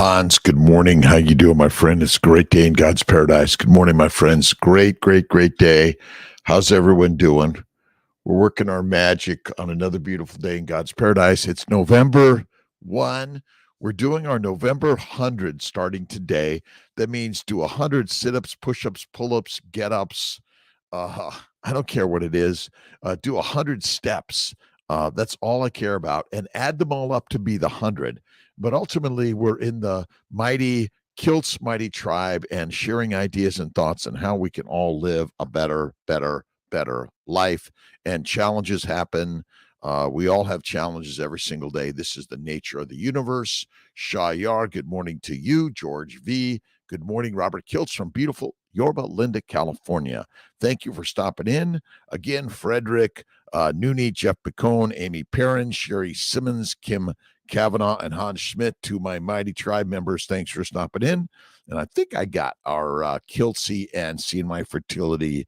Hans, good morning. How you doing, my friend? It's a great day in God's paradise. Good morning, my friends. Great day. How's everyone doing? We're working our magic on another beautiful day in God's paradise. It's November 1. We're doing our November 100 starting today. That means do 100 sit-ups, push-ups, pull-ups, get-ups. I don't care what it is. Do 100 steps. That's all I care about. And add them all up to be the 100. But ultimately, we're in the mighty Kiltz mighty tribe and sharing ideas and thoughts on how we can all live a better life. And challenges happen. We all have challenges every single day. This is the nature of the universe. Shayar, good morning to you. George V, good morning. Robert Kiltz from beautiful Yorba Linda, California. Thank you for stopping in. Again, Frederick, Nooney, Jeff Picone, Amy Perrin, Sherry Simmons, Kim Kavanaugh, and Hans Schmidt, to my mighty tribe members. Thanks for stopping in. And I think I got our Kiltsy and Seeing My Fertility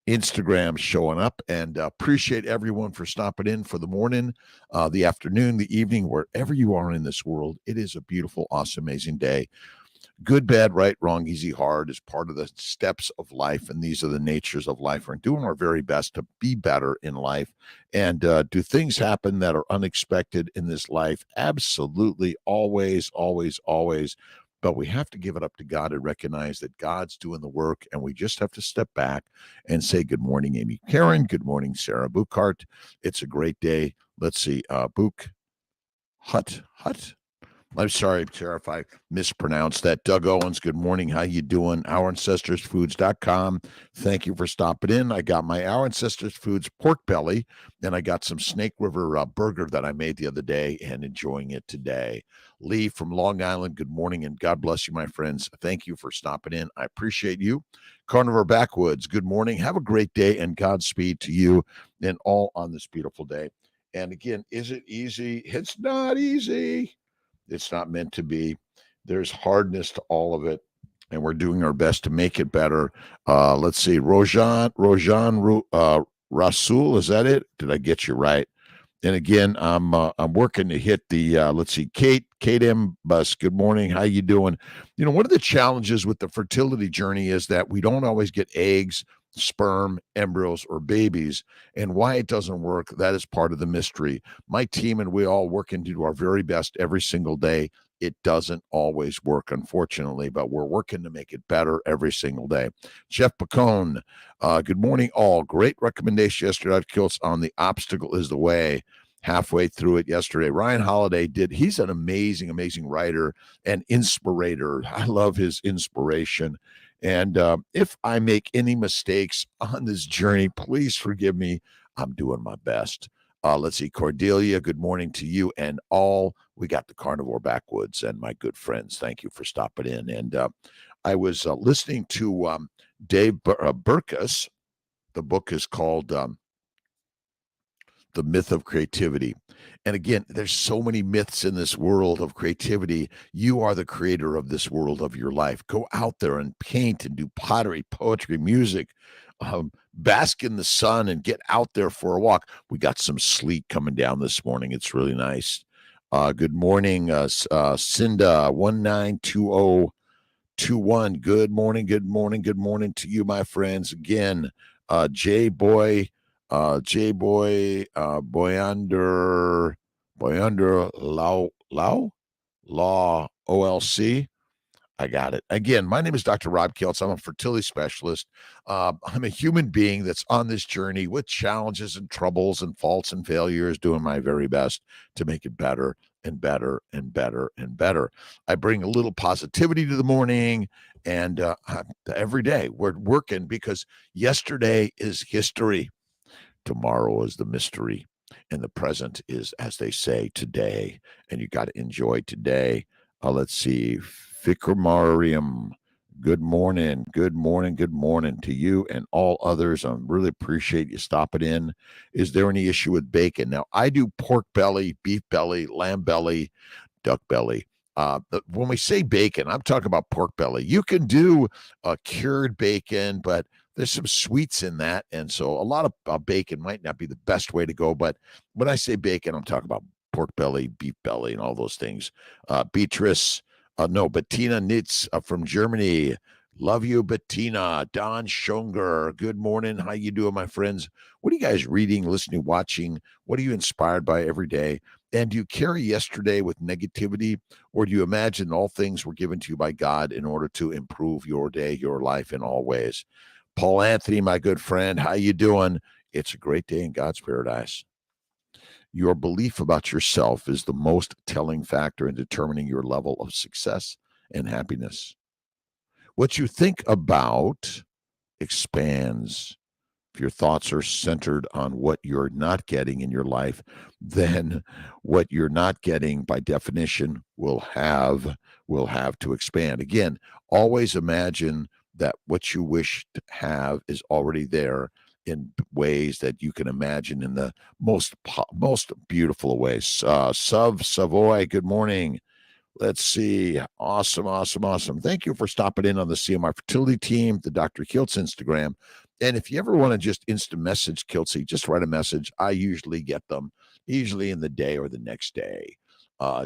Instagram showing up, and appreciate everyone for stopping in for the morning, the afternoon, the evening, wherever you are in this world. It is a beautiful, awesome, amazing day. Good, bad, right, wrong, easy, hard is part of the steps of life, and these are the natures of life. We're doing our very best to be better in life. And do things happen that are unexpected in this life? Absolutely, always. But we have to give it up to God and recognize that God's doing the work, and we just have to step back and say, good morning, Amy Karen. Good morning, Sarah Buchart. It's a great day. Let's see, Buch Hut. I'm sorry, Sarah, if I mispronounced that. Doug Owens, good morning. How you doing? OurAncestorsFoods.com. Thank you for stopping in. I got my Our Ancestors Foods pork belly, and I got some Snake River burger that I made the other day and enjoying it today. Lee from Long Island, good morning, and God bless you, my friends. Thank you for stopping in. I appreciate you. Carnivore Backwoods, good morning. Have a great day, and Godspeed to you and all on this beautiful day. And again, is it easy? It's not easy. It's not meant to be. There's hardness to all of it, and we're doing our best to make it better. Let's see, Rojan Rasul, is that it? Did I get you right? And again, I'm working to hit the let's see, Kate M. Bus. Good morning. How you doing? You know, one of the challenges with the fertility journey is that we don't always get eggs, sperm, embryos, or babies. And why it doesn't work, that is part of the mystery. My team and we all working to do our very best every single day. It doesn't always work, unfortunately, but we're working to make it better every single day. Jeff Picone, good morning, all. Great recommendation yesterday, Kiltz, on The Obstacle is the Way. Halfway through it yesterday. Ryan Holiday he's an amazing writer and inspirator. I love his inspiration. And if I make any mistakes on this journey, please forgive me. I'm doing my best. Let's see, Cordelia, good morning to you and all. We got the Carnivore Backwoods and my good friends. Thank you for stopping in. And I was listening to Dave Burkus. The book is called The Myth of Creativity. And again, there's so many myths in this world of creativity. You are the creator of this world of your life. Go out there and paint and do pottery, poetry, music, bask in the sun and get out there for a walk. We got some sleet coming down this morning. It's really nice. Good morning, Cinda 192021. Good morning to you, my friends. Again, Boyander Law OLC. I got it. Again, my name is Dr. Rob Kiltz. I'm a fertility specialist. I'm a human being that's on this journey with challenges and troubles and faults and failures, doing my very best to make it better and better and better and better. I bring a little positivity to the morning, and every day we're working because yesterday is history. Tomorrow is the mystery, and the present is, as they say, today. And you got to enjoy today. Let's see. Fikr Mariam, good morning to you and all others. I really appreciate you stopping in. Is there any issue with bacon? Now, I do pork belly, beef belly, lamb belly, duck belly. When we say bacon, I'm talking about pork belly. You can do cured bacon, but there's some sweets in that. And so a lot of bacon might not be the best way to go. But when I say bacon, I'm talking about pork belly, beef belly, and all those things. Bettina Nitz from Germany. Love you, Bettina. Don Schonger. Good morning. How you doing, my friends? What are you guys reading, listening, watching? What are you inspired by every day? And do you carry yesterday with negativity, or do you imagine all things were given to you by God in order to improve your day, your life in all ways? Paul Anthony, my good friend, how you doing? It's a great day in God's paradise. Your belief about yourself is the most telling factor in determining your level of success and happiness. What you think about expands. If your thoughts are centered on what you're not getting in your life, then what you're not getting by definition will have to expand. Again, always imagine that what you wish to have is already there in ways that you can imagine in the most beautiful ways. Savoy, good morning. Let's see. Awesome. Thank you for stopping in on the CMI Fertility team, the Dr. Kiltz Instagram. And if you ever want to just instant message Kiltzy, just write a message. I usually get them, usually in the day or the next day.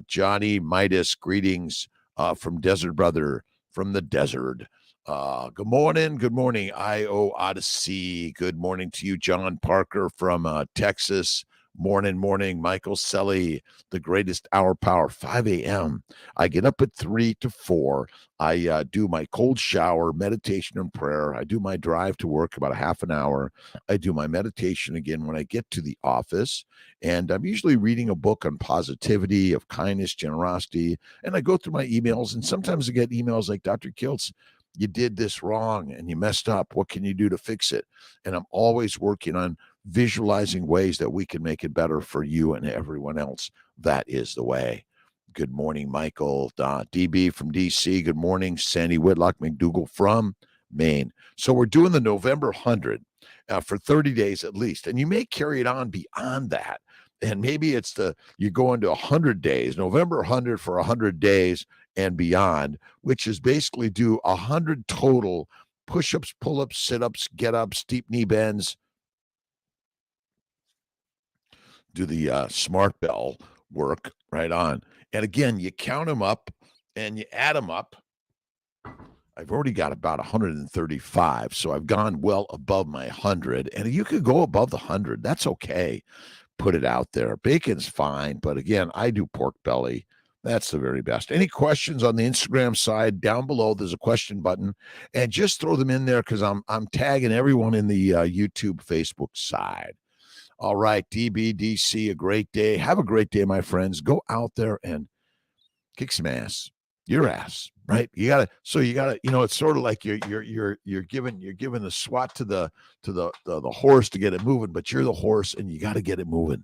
Johnny Midas, greetings from Desert Brother, from the desert. Good morning, IO Odyssey. Good morning to you, John Parker from Texas. Morning, Michael Selly, the greatest hour power, 5 a.m. I get up at 3 to 4. I do my cold shower, meditation and prayer. I do my drive to work about a half an hour. I do my meditation again when I get to the office. And I'm usually reading a book on positivity, of kindness, generosity. And I go through my emails. And sometimes I get emails like, Dr. Kiltz, you did this wrong and you messed up. What can you do to fix it? And I'm always working on visualizing ways that we can make it better for you and everyone else. That is the way. Good morning, Michael. DB from DC. Good morning, Sandy Whitlock McDougall from Maine. So we're doing the November 100 for 30 days at least. And you may carry it on beyond that. And maybe you're going to 100 days, November 100 for 100 days and beyond, which is basically do 100 total push-ups, pull-ups, sit-ups, get-ups, steep knee bends. Do the smart bell work right on. And again, you count them up and you add them up. I've already got about 135, so I've gone well above my 100. And you could go above the 100. That's okay. Put it out there. Bacon's fine, but again, I do pork belly. That's the very best. Any questions on the Instagram side? Down below, there's a question button, and just throw them in there because I'm tagging everyone in the YouTube, Facebook side. All right, DBDC, a great day. Have a great day, my friends. Go out there and kick some ass. Your ass, right? You gotta. It's sort of like you're giving the swat to the horse to get it moving, but you're the horse and you got to get it moving.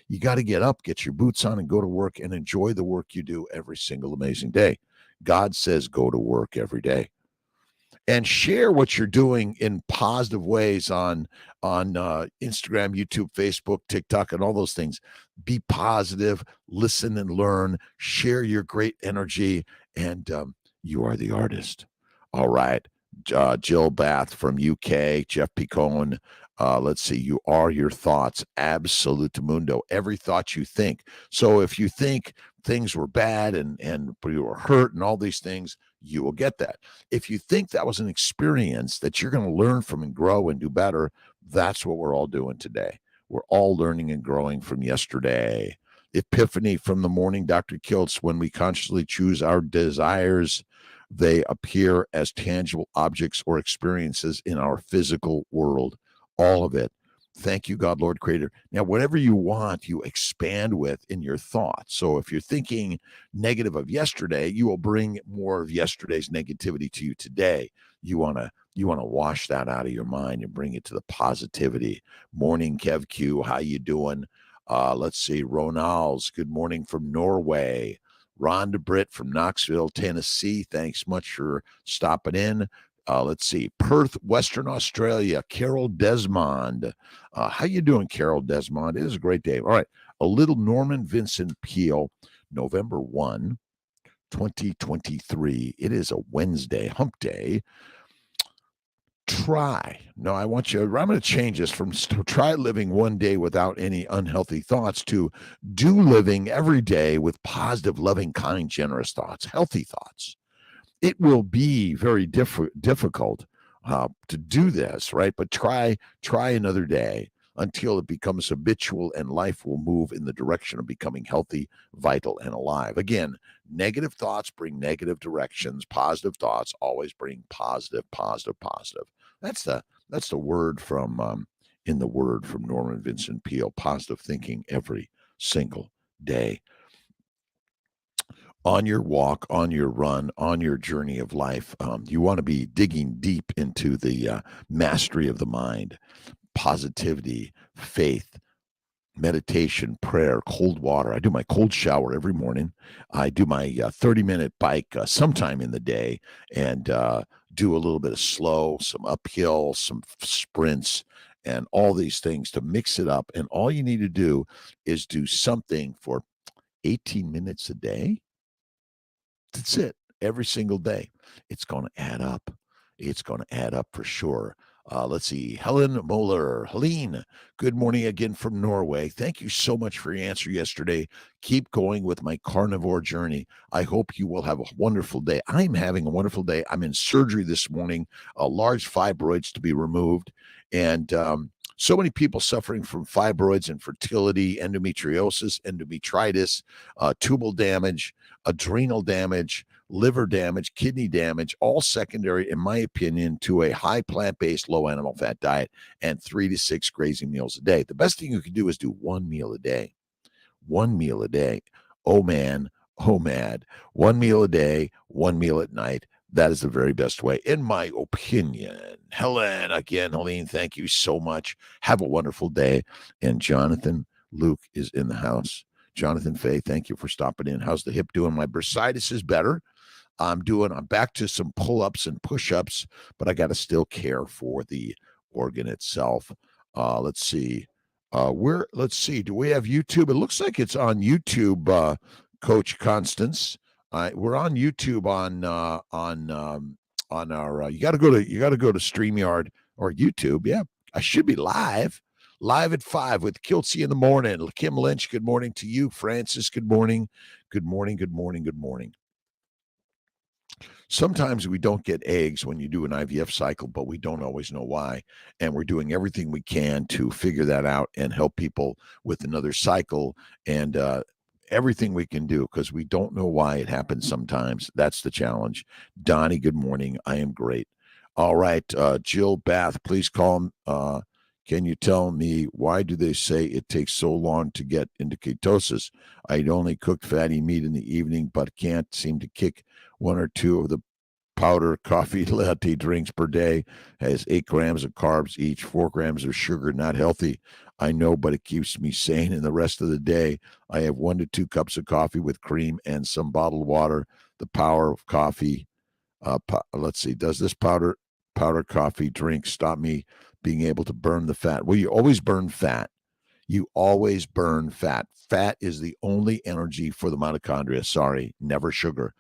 You got to get up, get your boots on, and go to work and enjoy the work you do every single amazing day. God says go to work every day. And share what you're doing in positive ways on Instagram, YouTube, Facebook, TikTok, and all those things. Be positive, listen and learn, share your great energy, and you are the artist. All right. Jill Bath from UK, Jeff Picone. Let's see. You are your thoughts. Absolute mundo. Every thought you think. So if you think things were bad and you were hurt and all these things, you will get that. If you think that was an experience that you're going to learn from and grow and do better, that's what we're all doing today. We're all learning and growing from yesterday. Epiphany from the morning, Dr. Kiltz. When we consciously choose our desires, they appear as tangible objects or experiences in our physical world. All of it. Thank you, God, Lord, Creator. Now, whatever you want, you expand with in your thoughts. So if you're thinking negative of yesterday, you will bring more of yesterday's negativity to you today. You want to wash that out of your mind and bring it to the positivity. Morning, Kev Q. How you doing? Let's see. Ronalds, good morning from Norway. Rhonda Britt from Knoxville, Tennessee. Thanks much for stopping in. Let's see, Perth, Western Australia, Carol Desmond. How you doing, Carol Desmond? It is a great day. All right, a little Norman Vincent Peale, November 1, 2023. It is a Wednesday, hump day. try. No, I'm going to change this from try living one day without any unhealthy thoughts to do living every day with positive, loving, kind, generous thoughts, healthy thoughts. It will be very difficult to do this, right? But try another day until it becomes habitual and life will move in the direction of becoming healthy, vital, and alive. Again, negative thoughts bring negative directions. Positive thoughts always bring positive, positive, positive. That's the word from in the word from Norman Vincent Peale. Positive thinking every single day. On your walk, on your run, on your journey of life, you want to be digging deep into the mastery of the mind, positivity, faith, meditation, prayer, cold water. I do my cold shower every morning. I do my 30-minute bike sometime in the day and do a little bit of slow, some uphill, some sprints, and all these things to mix it up. And all you need to do is do something for 18 minutes a day. That's it. Every single day. It's going to add up. It's going to add up for sure. Let's see. Helen Moeller. Helene, good morning again from Norway. Thank you so much for your answer yesterday. Keep going with my carnivore journey. I hope you will have a wonderful day. I'm having a wonderful day. I'm in surgery this morning, large fibroids to be removed. And so many people suffering from fibroids, infertility, endometriosis, endometritis, tubal damage, adrenal damage, liver damage, kidney damage, all secondary, in my opinion, to a high plant-based, low animal fat diet and 3 to 6 grazing meals a day. The best thing you can do is do one meal a day. One meal a day. Oh, man. Oh, mad. One meal a day, one meal at night. That is the very best way, in my opinion. Helen, again, Helene, thank you so much. Have a wonderful day. And Jonathan Luke is in the house. Jonathan Fay, thank you for stopping in. How's the hip doing? My bursitis is better. I'm back to some pull-ups and push-ups, but I got to still care for the organ itself. Let's see. Let's see. Do we have YouTube? It looks like it's on YouTube, Coach Constance. We're on YouTube on our. You got to go to StreamYard or YouTube. Yeah, I should be live at 5 with Kiltz in the morning. Kim Lynch, good morning to you. Francis, good morning. Good morning. Good morning. Good morning. Sometimes we don't get eggs when you do an IVF cycle, but we don't always know why. And we're doing everything we can to figure that out and help people with another cycle and everything we can do, because we don't know why it happens sometimes. That's the challenge. Donnie, good morning. I am great. All right. Jill Bath, please call. Can you tell me why do they say it takes so long to get into ketosis? I'd only cook fatty meat in the evening, but can't seem to kick 1 or 2 of the powder coffee latte drinks per day. Has 8 grams of carbs each, 4 grams of sugar. Not healthy, I know, but it keeps me sane. And the rest of the day, I have 1 to 2 cups of coffee with cream and some bottled water. The power of coffee. Let's see. Does this powder coffee drink stop me being able to burn the fat? Well, you always burn fat. You always burn fat. Fat is the only energy for the mitochondria. Sorry, never sugar.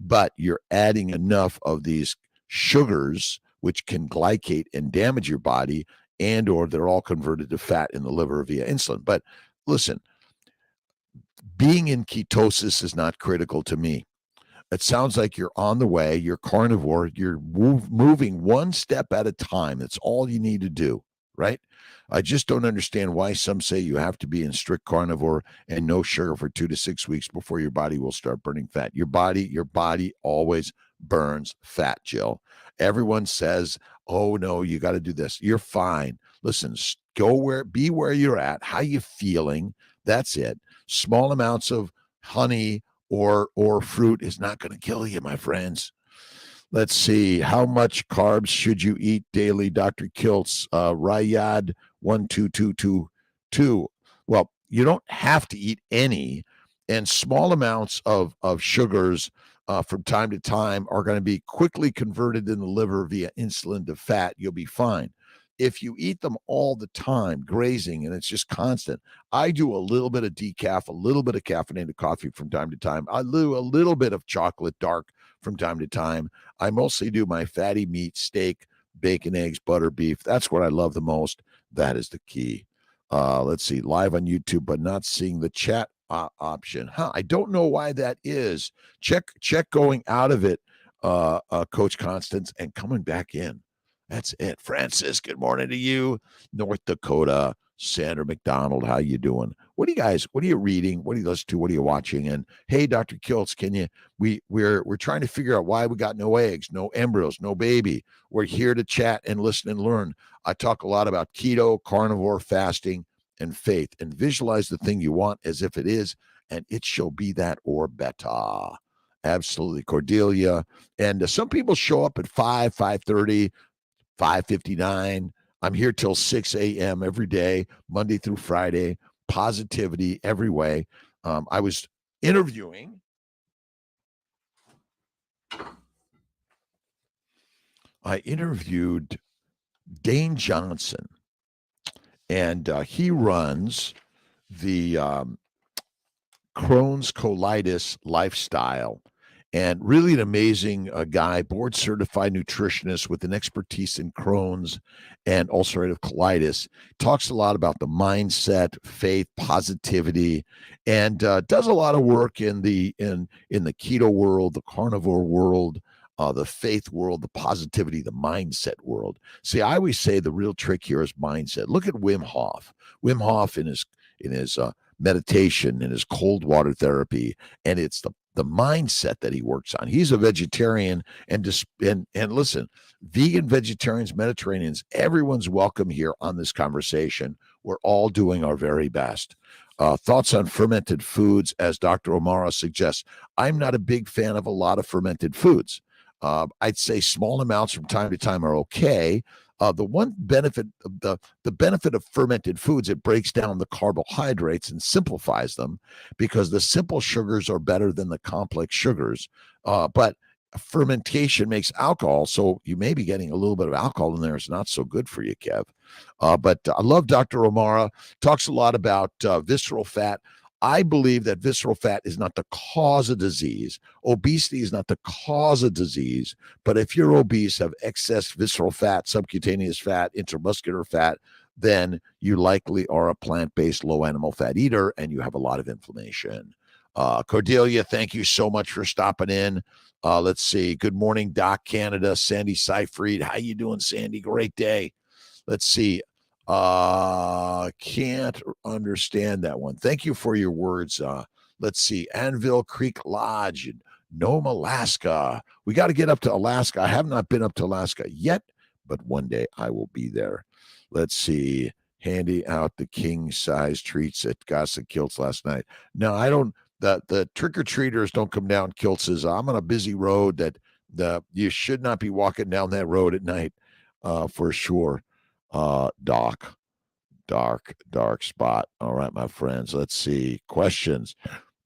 But you're adding enough of these sugars, which can glycate and damage your body, and or they're all converted to fat in the liver via insulin. But listen, being in ketosis is not critical to me. It sounds like you're on the way, you're carnivore, you're moving one step at a time. That's all you need to do, right? I just don't understand why some say you have to be in strict carnivore and no sugar for 2 to 6 weeks before your body will start burning fat. Your body always burns fat, Jill. Everyone says, oh no, you got to do this. You're fine. Listen, be where you're at. How you feeling? That's it. Small amounts of honey or fruit is not going to kill you, my friends. Let's see. How much carbs should you eat daily, Dr. Kiltz? Rayad 12222. Well, you don't have to eat any, and small amounts of sugars from time to time are going to be quickly converted in the liver via insulin to fat. You'll be fine. If you eat them all the time, grazing, and it's just constant. I do a little bit of decaf, a little bit of caffeinated coffee from time to time. I do a little bit of chocolate dark from time to time. I mostly do my fatty meat, steak, bacon, eggs, butter, beef. That's what I love the most. That is the key. Let's see, live on YouTube, but not seeing the chat option. I don't know why that is. Check going out of it, Coach Constance, and coming back in. That's it. Francis, good morning to you. North Dakota, Sandra McDonald, how you doing? What are you reading? What do you listen to? What are you watching? And hey, Dr. Kiltz, we're trying to figure out why we got no eggs, no embryos, no baby. We're here to chat and listen and learn. I talk a lot about keto, carnivore, fasting, and faith, and visualize the thing you want as if it is, and it shall be that or better. Absolutely. Cordelia. And some people show up at 5:30, 5:59. I'm here till 6 a.m. every day, Monday through Friday. Positivity every way. I interviewed Dane Johnson, and he runs the Crohn's colitis lifestyle, and really an amazing guy, board certified nutritionist with an expertise in Crohn's and ulcerative colitis. Talks a lot about the mindset, faith, positivity, and does a lot of work in the keto world, the carnivore world, the faith world, the positivity, the mindset world. See, I always say the real trick here is mindset. Look at Wim Hof. Wim Hof in his meditation and his cold water therapy, and it's the mindset that he works on. He's a vegetarian, and listen, vegan, vegetarians, Mediterraneans, everyone's welcome here on this conversation. We're all doing our very best. Thoughts on fermented foods, as Dr. O'Mara suggests. I'm not a big fan of a lot of fermented foods. I'd say small amounts from time to time are okay. The one benefit of the benefit of fermented foods, it breaks down the carbohydrates and simplifies them, because the simple sugars are better than the complex sugars. But fermentation makes alcohol, so you may be getting a little bit of alcohol in there. It's not so good for you, Kev. But I love Dr. O'Mara. Talks a lot about visceral fat. I believe that visceral fat is not the cause of disease. Obesity is not the cause of disease. But if you're obese, have excess visceral fat, subcutaneous fat, intramuscular fat, then you likely are a plant-based low animal fat eater, and you have a lot of inflammation. Cordelia, thank you so much for stopping in. Let's see. Good morning, Doc Canada. Sandy Seyfried. How you doing, Sandy? Great day. Let's see. Can't understand that one. Thank you for your words. Let's see. Anvil Creek Lodge in Nome, Alaska. We got to get up to Alaska. I have not been up to Alaska yet, but one day I will be there. Let's see. Handing out the king size treats at Dr.Kiltz last night. No, I don't. The trick-or-treaters don't come down Kiltz's. I'm on a busy road that you should not be walking down that road at night, for sure. Dark spot. All right, my friends. Let's see. Questions.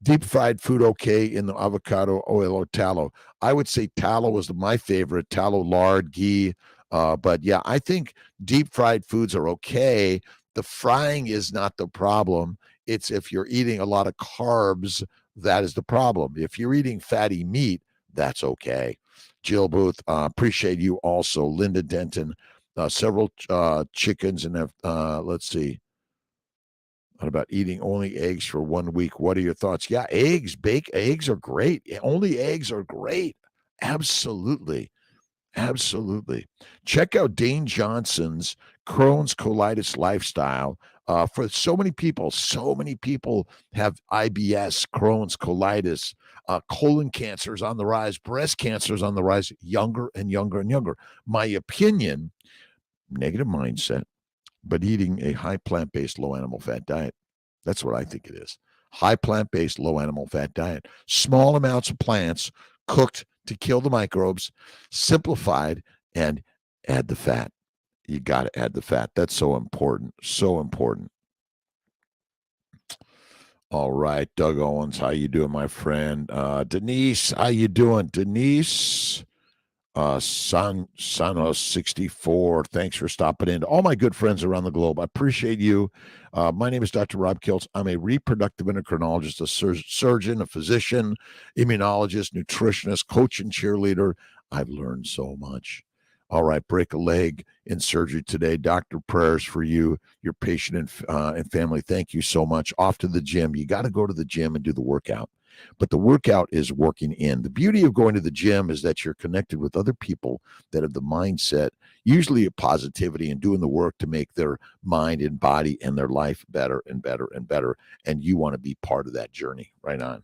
Deep fried food okay in the avocado oil or tallow? I would say tallow is my favorite. Tallow, lard, ghee. But yeah, I think deep fried foods are okay. The frying is not the problem. It's if you're eating a lot of carbs, that is the problem. If you're eating fatty meat, that's okay. Jill Booth, appreciate you also. Linda Denton, several chickens, and let's see. What about eating only eggs for 1 week? What are your thoughts? Yeah, eggs are great. Only eggs are great. Absolutely. Check out Dane Johnson's Crohn's colitis lifestyle. For so many people have IBS, Crohn's colitis, colon cancer is on the rise, breast cancer is on the rise, younger and younger and younger. My opinion, negative mindset, but eating a high plant-based, low animal fat diet. That's what I think it is. High plant-based, low animal fat diet. Small amounts of plants cooked to kill the microbes, simplified, and add the fat. You got to add the fat. That's so important. So important. All right, Doug Owens, how you doing, my friend? Denise, how you doing? Denise, Sanos 64. Thanks for stopping in. All my good friends around the globe, I appreciate you. My name is Dr. Rob Kiltz. I'm a reproductive endocrinologist, a surgeon, a physician, immunologist, nutritionist, coach, and cheerleader. I've learned so much. All right, break a leg in surgery today. Doctor, prayers for you, your patient, and family. Thank you so much. Off to the gym. You got to go to the gym and do the workout. But the workout is working in. The beauty of going to the gym is that you're connected with other people that have the mindset, usually of positivity, and doing the work to make their mind and body and their life better and better and better. And you want to be part of that journey. Right on.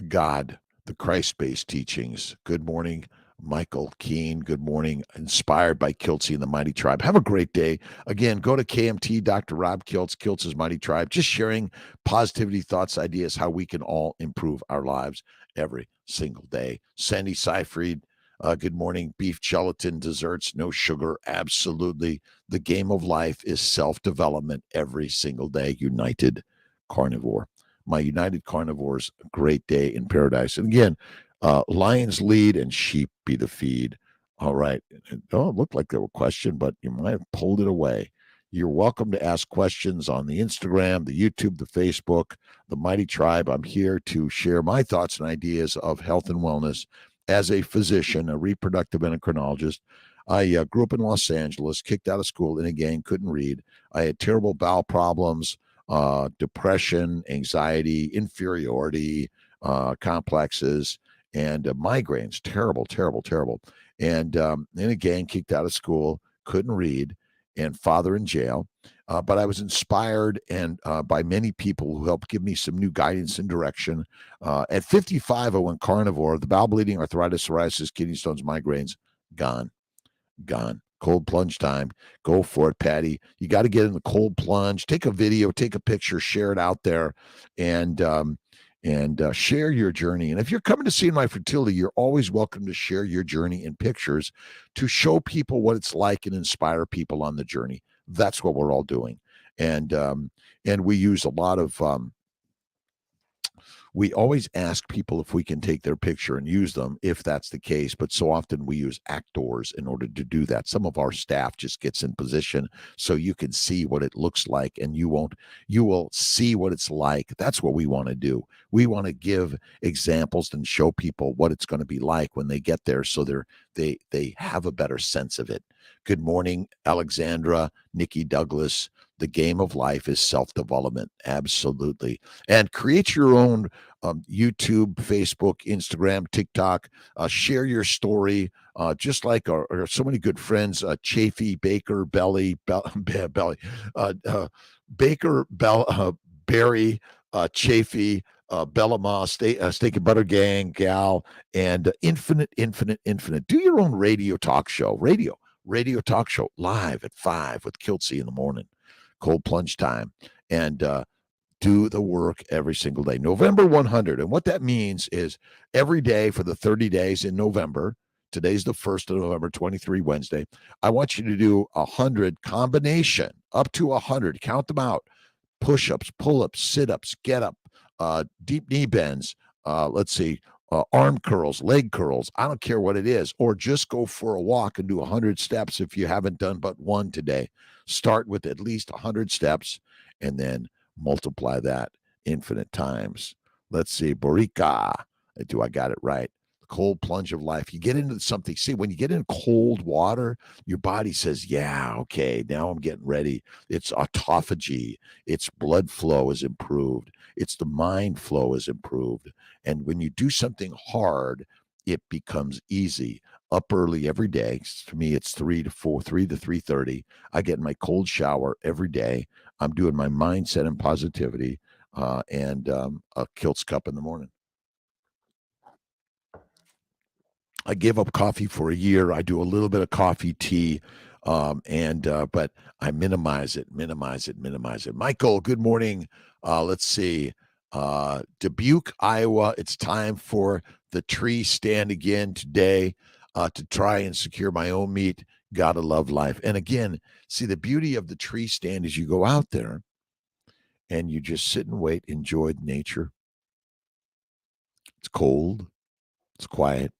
God, the Christ-based teachings. Good morning, Michael Keene. Good morning. Inspired by Kiltz and the Mighty Tribe. Have a great day. Again, go to KMT, Dr. Rob Kiltz, Kiltz's Mighty Tribe. Just sharing positivity, thoughts, ideas, how we can all improve our lives every single day. Sandy Seyfried, good morning. Beef gelatin desserts, no sugar. Absolutely. The game of life is self-development every single day. United Carnivore. My United Carnivores, a great day in paradise. And again, lions lead and sheep be the feed. All right. Oh, it looked like there were questions, but you might have pulled it away. You're welcome to ask questions on the Instagram, the YouTube, the Facebook, the Mighty Tribe. I'm here to share my thoughts and ideas of health and wellness as a physician, a reproductive endocrinologist. I grew up in Los Angeles, kicked out of school in a gang, couldn't read. I had terrible bowel problems, depression, anxiety, inferiority complexes, and migraines. Terrible, terrible, terrible. And in a gang, kicked out of school, couldn't read, and father in jail. But I was inspired and by many people who helped give me some new guidance and direction. At 55, I went carnivore. The bowel bleeding, arthritis, psoriasis, kidney stones, migraines, gone. Cold plunge time. Go for it, Patty. You got to get in the cold plunge. Take a video, take a picture, share it out there, and share your journey. And if you're coming to see my fertility, you're always welcome to share your journey in pictures to show people what it's like and inspire people on the journey. That's what we're all doing. And we use a lot of we always ask people if we can take their picture and use them if that's the case, but so often we use actors in order to do that. Some of our staff just gets in position so you can see what it looks like, and you will see what it's like. That's what we want to do. We want to give examples and show people what it's going to be like when they get there, so they have a better sense of it. Good morning, Alexandra, Nikki Douglas. The game of life is self-development. Absolutely. And create your own YouTube, Facebook, Instagram, TikTok. Share your story. Just like our so many good friends, Chafee, Baker, Belly, Belly, Baker, Barry, Chafee, Bellama, Steak and Butter Gang, Gal, and Infinite. Do your own radio talk show. Radio talk show live at 5 with Kiltz in the morning. Cold plunge time, and do the work every single day. November 100. And what that means is every day for the 30 days in November, today's the 1st of November, 23 Wednesday, I want you to do 100 combination, up to 100, count them out, push-ups, pull-ups, sit-ups, get up, deep knee bends, arm curls, leg curls, I don't care what it is, or just go for a walk and do 100 steps if you haven't done but one today. Start with at least 100 steps and then multiply that infinite times. Let's see, Borika. Do I got it right? The cold plunge of life. You get into something. See, when you get in cold water, your body says, yeah, okay, now I'm getting ready. It's autophagy. Its blood flow is improved. It's the mind flow is improved. And when you do something hard, it becomes easy. Up early every day. For me, it's 3 to 3:30. I get in my cold shower every day. I'm doing my mindset and positivity and a Kiltz cup in the morning. I gave up coffee for a year. I do a little bit of coffee, tea, but I minimize it. Michael, good morning. Let's see. Dubuque, Iowa. It's time for the tree stand again today to try and secure my own meat. Gotta love life. And again, see, the beauty of the tree stand is you go out there and you just sit and wait, enjoy nature. It's cold, it's quiet,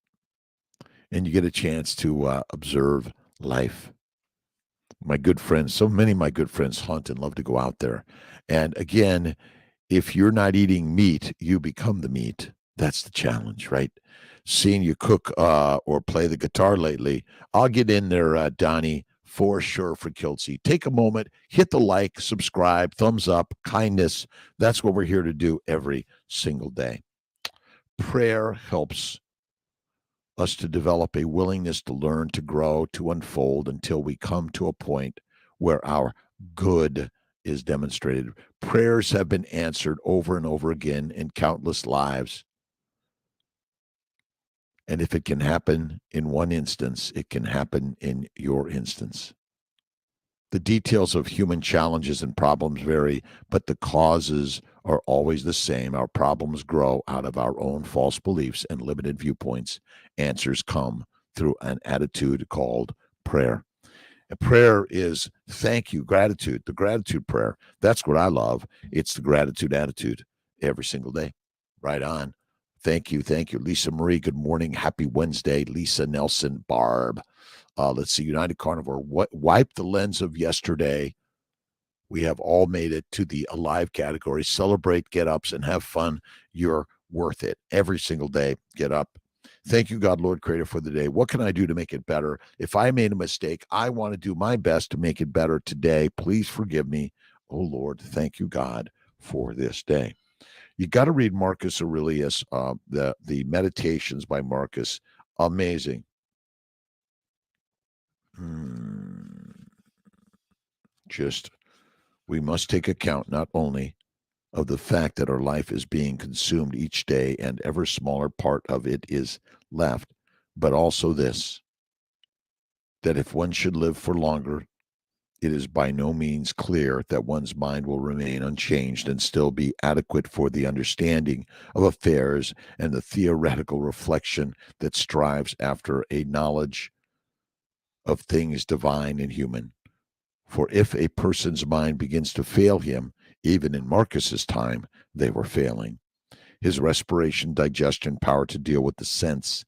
and you get a chance to observe life. My good friends, so many of my good friends hunt and love to go out there. And again, if you're not eating meat, you become the meat. That's the challenge, right? Seeing you cook or play the guitar lately, I'll get in there, Donnie, for sure for Kiltzy. Take a moment, hit the like, subscribe, thumbs up, kindness. That's what we're here to do every single day. Prayer helps us to develop a willingness to learn, to grow, to unfold until we come to a point where our good is demonstrated. Prayers have been answered over and over again in countless lives. And if it can happen in one instance, it can happen in your instance. The details of human challenges and problems vary, but the causes are always the same. Our problems grow out of our own false beliefs and limited viewpoints. Answers come through an attitude called prayer. A prayer is thank you, gratitude, the gratitude prayer. That's what I love. It's the gratitude attitude every single day. Right on. Thank you. Thank you. Lisa Marie, good morning. Happy Wednesday. Lisa Nelson, Barb. Let's see. United Carnivore. Wipe the lens of yesterday. We have all made it to the alive category. Celebrate, get ups, and have fun. You're worth it. Every single day, get up. Thank you, God, Lord, Creator, for the day. What can I do to make it better? If I made a mistake, I want to do my best to make it better today. Please forgive me. Oh, Lord, thank you, God, for this day. You got to read Marcus Aurelius, the Meditations by Marcus. Amazing. Just, we must take account not only of the fact that our life is being consumed each day and ever smaller part of it is left, but also this, that if one should live for longer, it is by no means clear that one's mind will remain unchanged and still be adequate for the understanding of affairs and the theoretical reflection that strives after a knowledge of things divine and human. For if a person's mind begins to fail him, even in Marcus's time, they were failing. His respiration, digestion, power to deal with sense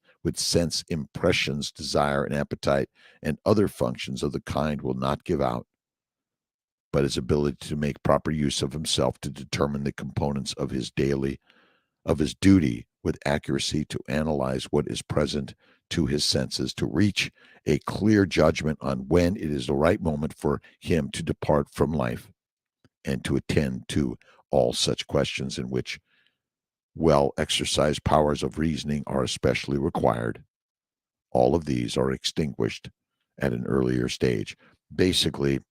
impressions, desire, and appetite, and other functions of the kind will not give out, but his ability to make proper use of himself to determine the components of his duty with accuracy, to analyze what is present to his senses, to reach a clear judgment on when it is the right moment for him to depart from life, and to attend to all such questions in which well-exercised powers of reasoning are especially required. All of these are extinguished at an earlier stage. Basically,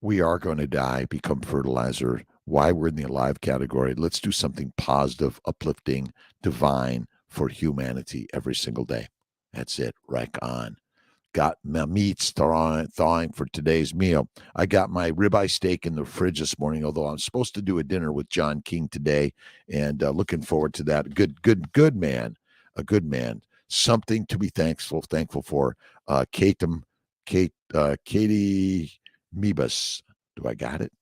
we are going to die, become fertilizer. Why we're in the alive category. Let's do something positive, uplifting, divine for humanity every single day. That's it. Right on. Got my meats thawing for today's meal. I got my ribeye steak in the fridge this morning, although I'm supposed to do a dinner with John King today, and looking forward to that. Good man. A good man. Something to be thankful for. Katie Mebus. Do I got it?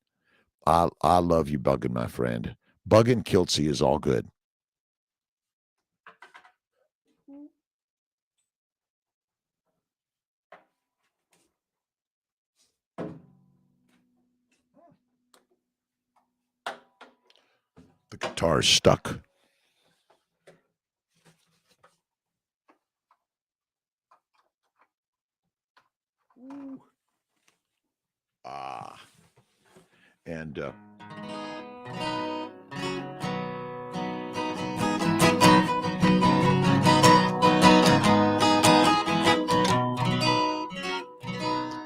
I love you, Buggin', my friend. Buggin' Kiltzy is all good. The guitar is stuck. And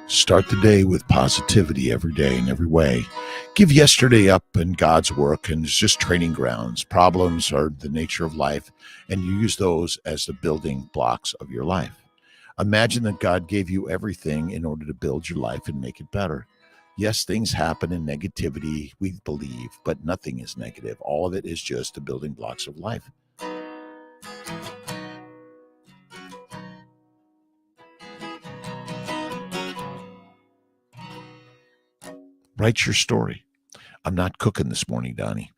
start the day with positivity every day in every way. Give yesterday up in God's work, and it's just training grounds. Problems are the nature of life, and you use those as the building blocks of your life. Imagine that God gave you everything in order to build your life and make it better. Yes, things happen in negativity, we believe, but nothing is negative. All of it is just the building blocks of life. Write your story. I'm not cooking this morning, Donnie.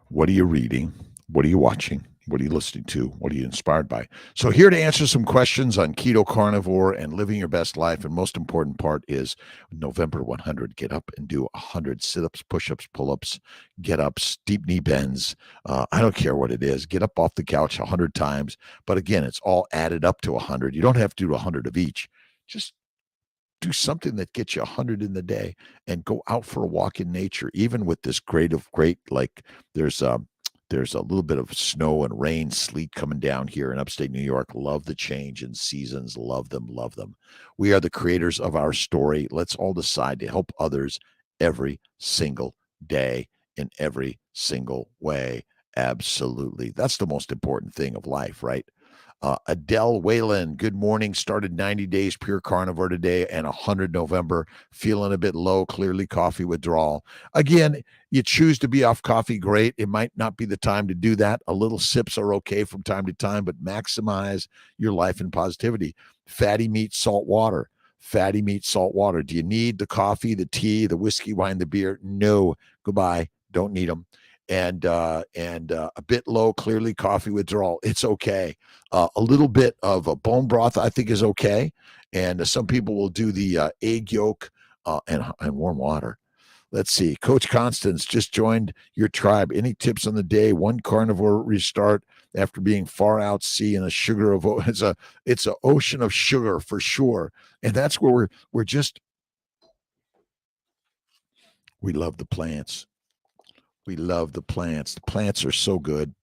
What are you reading? What are you watching? What are you listening to? What are you inspired by? So here to answer some questions on keto, carnivore, and living your best life. And most important part is November 100. Get up and do 100 sit-ups, push-ups, pull-ups, get-ups, deep knee bends. I don't care what it is. Get up off the couch 100 times. But again, it's all added up to 100. You don't have to do 100 of each. Just do something that gets you 100 in the day and go out for a walk in nature. Even with this great, like there's a little bit of snow and rain, sleet coming down here in upstate New York. Love the change in seasons. Love them, love them. We are the creators of our story. Let's all decide to help others every single day in every single way. Absolutely. That's the most important thing of life, right? Adele Whalen, good morning. Started 90 days pure carnivore today and 100 November. Feeling a bit low, clearly coffee withdrawal. Again, you choose to be off coffee, great. It might not be the time to do that. A little sips are okay from time to time, but maximize your life and positivity. Fatty meat, salt water. Fatty meat, salt water. Do you need the coffee, the tea, the whiskey, wine, the beer? No. Goodbye. Don't need them. And a bit low, clearly coffee withdrawal. It's okay. A little bit of a bone broth, I think, is okay. And some people will do the egg yolk and warm water. Let's see. Coach Constance just joined your tribe. Any tips on the day? One carnivore restart after being far out sea in a sugar of it's a ocean of sugar for sure. And that's where we love the plants. We love the plants. The plants are so good.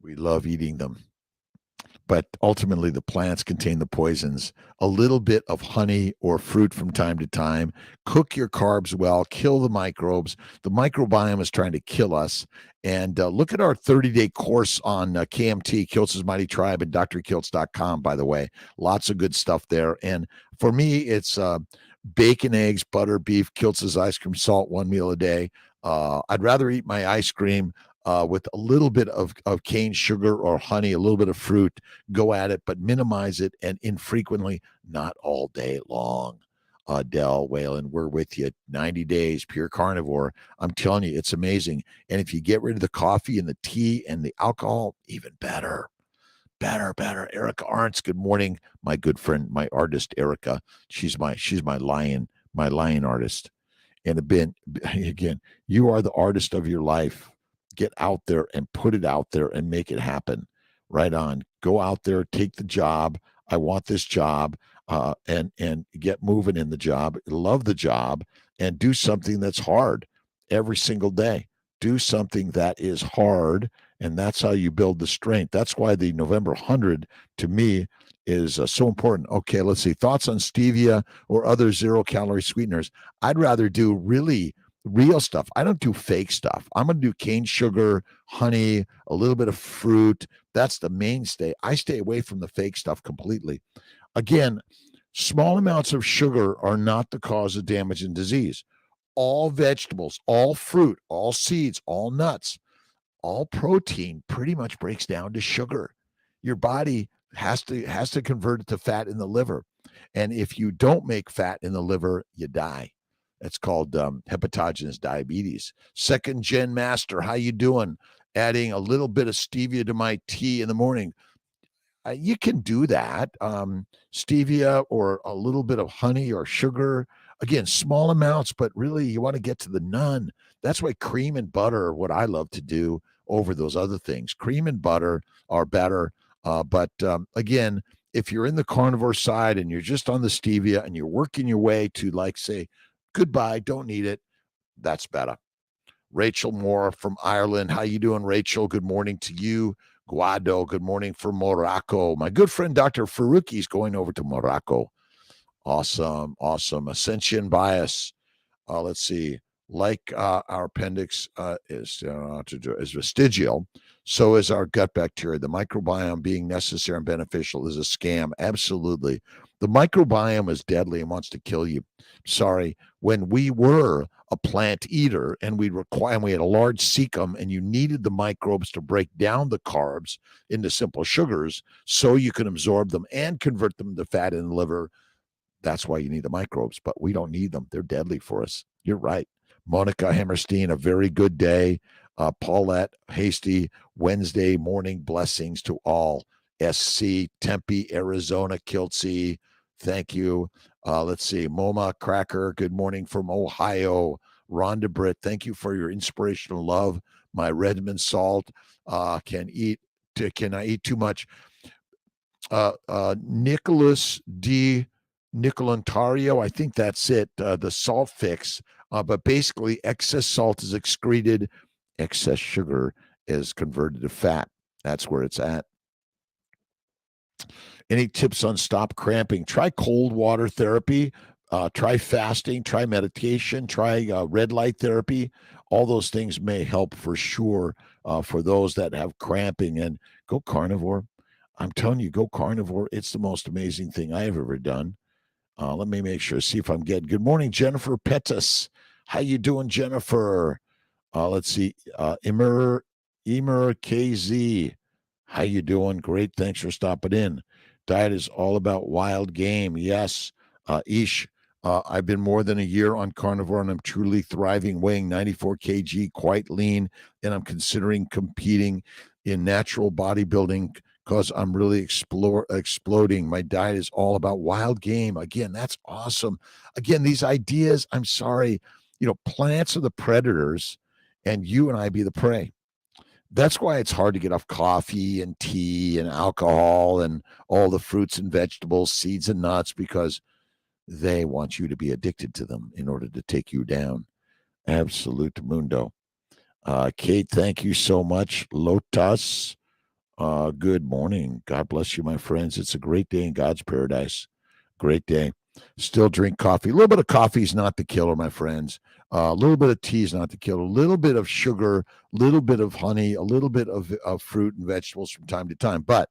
We love eating them. But ultimately, the plants contain the poisons. A little bit of honey or fruit from time to time. Cook your carbs well. Kill the microbes. The microbiome is trying to kill us. And look at our 30-day course on KMT, Kiltz's Mighty Tribe, and drkiltz.com, by the way. Lots of good stuff there. And for me, it's bacon, eggs, butter, beef, Kiltz's ice cream, salt, one meal a day. I'd rather eat my ice cream with a little bit of cane sugar or honey, a little bit of fruit. Go at it, but minimize it and infrequently, not all day long. Adele Whalen, we're with you. 90 days, pure carnivore. I'm telling you, it's amazing. And if you get rid of the coffee and the tea and the alcohol, even better. Better. Erica Arntz, good morning. My good friend, my artist, Erica. She's my lion artist. And again, you are the artist of your life. Get out there and put it out there and make it happen. Right on. Go out there, take the job. I want this job, and get moving in the job. Love the job and do something that's hard every single day. Do something that is hard, and that's how you build the strength. That's why the November 100 to me is so important. Okay, let's see. Thoughts on stevia or other zero-calorie sweeteners? I'd rather do really real stuff. I don't do fake stuff. I'm going to do cane sugar, honey, a little bit of fruit. That's the mainstay. I stay away from the fake stuff completely. Again, small amounts of sugar are not the cause of damage and disease. All vegetables, all fruit, all seeds, all nuts, all protein pretty much breaks down to sugar. Your body has to convert it to fat in the liver. And if you don't make fat in the liver, you die. It's called hepatogenous diabetes. Second gen master, how you doing? Adding a little bit of stevia to my tea in the morning. You can do that. Stevia or a little bit of honey or sugar. Again, small amounts, but really you want to get to the none. That's why cream and butter are what I love to do over those other things. Cream and butter are better. But again, if you're in the carnivore side and you're just on the stevia and you're working your way to, like, say, goodbye, don't need it, that's better. Rachel Moore from Ireland. How you doing, Rachel? Good morning to you. Guado, good morning from Morocco. My good friend Dr. Faruqi is going over to Morocco. Awesome. Ascension bias. Let's see. Like our appendix is vestigial, so is our gut bacteria. The microbiome being necessary and beneficial is a scam. Absolutely. The microbiome is deadly and wants to kill you. Sorry. When we were a plant eater and we had a large cecum and you needed the microbes to break down the carbs into simple sugars so you can absorb them and convert them to fat in the liver, that's why you need the microbes, but we don't need them. They're deadly for us. You're right. Monica Hammerstein, a very good day. Paulette Hasty, Wednesday morning blessings to all. SC, Tempe, Arizona, Kiltzy, thank you. Let's see, Moma Cracker, good morning from Ohio. Rhonda Britt, thank you for your inspirational love. My Redmond salt can I eat too much? Nicholas D. Nicolantario, I think that's it. The salt fix, but basically excess salt is excreted, excess sugar is converted to fat. That's where it's at. Any tips on stop cramping? Try cold water therapy. Try fasting. Try meditation. Try red light therapy. All those things may help for sure for those that have cramping. And go carnivore. I'm telling you, go carnivore. It's the most amazing thing I've ever done. Let me make sure, see if I'm getting. Good morning, Jennifer Pettis. How you doing, Jennifer? Let's see. Emer KZ. How you doing? Great. Thanks for stopping in. Diet is all about wild game. Yes. Ish, I've been more than a year on carnivore and I'm truly thriving, weighing 94 kg, quite lean, and I'm considering competing in natural bodybuilding because I'm really exploding. My diet is all about wild game. Again, that's awesome. Again, these ideas, I'm sorry, plants are the predators and you and I be the prey. That's why it's hard to get off coffee and tea and alcohol and all the fruits and vegetables, seeds and nuts, because they want you to be addicted to them in order to take you down. Absolute mundo. Kate, thank you so much. Lotus, good morning. God bless you, my friends. It's a great day in God's paradise. Great day. Still drink coffee. A little bit of coffee is not the killer, my friends. A little bit of tea is not the killer. A little bit of sugar, a little bit of honey, a little bit of fruit and vegetables from time to time. But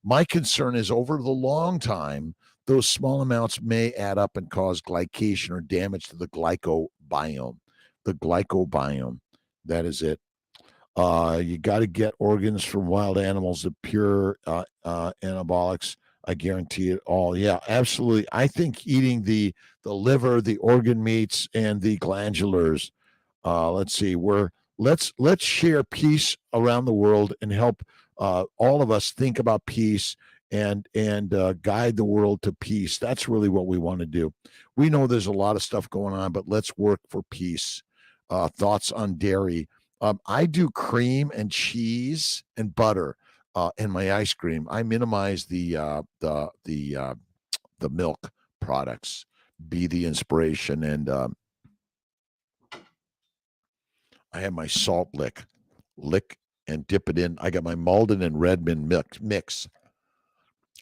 my concern is over the long time, those small amounts may add up and cause glycation or damage to the glycobiome. The glycobiome, that is it. You got to get organs from wild animals, the pure anabolics. I guarantee it all. Yeah, absolutely. I think eating the liver, the organ meats, and the glandulars. Let's see. Let's share peace around the world and help all of us think about peace and guide the world to peace. That's really what we want to do. We know there's a lot of stuff going on, but let's work for peace. Thoughts on dairy. I do cream and cheese and butter in my ice cream. I minimize the milk products. Be the inspiration, and I have my salt lick and dip it in. I got my Malden and Redmond mix.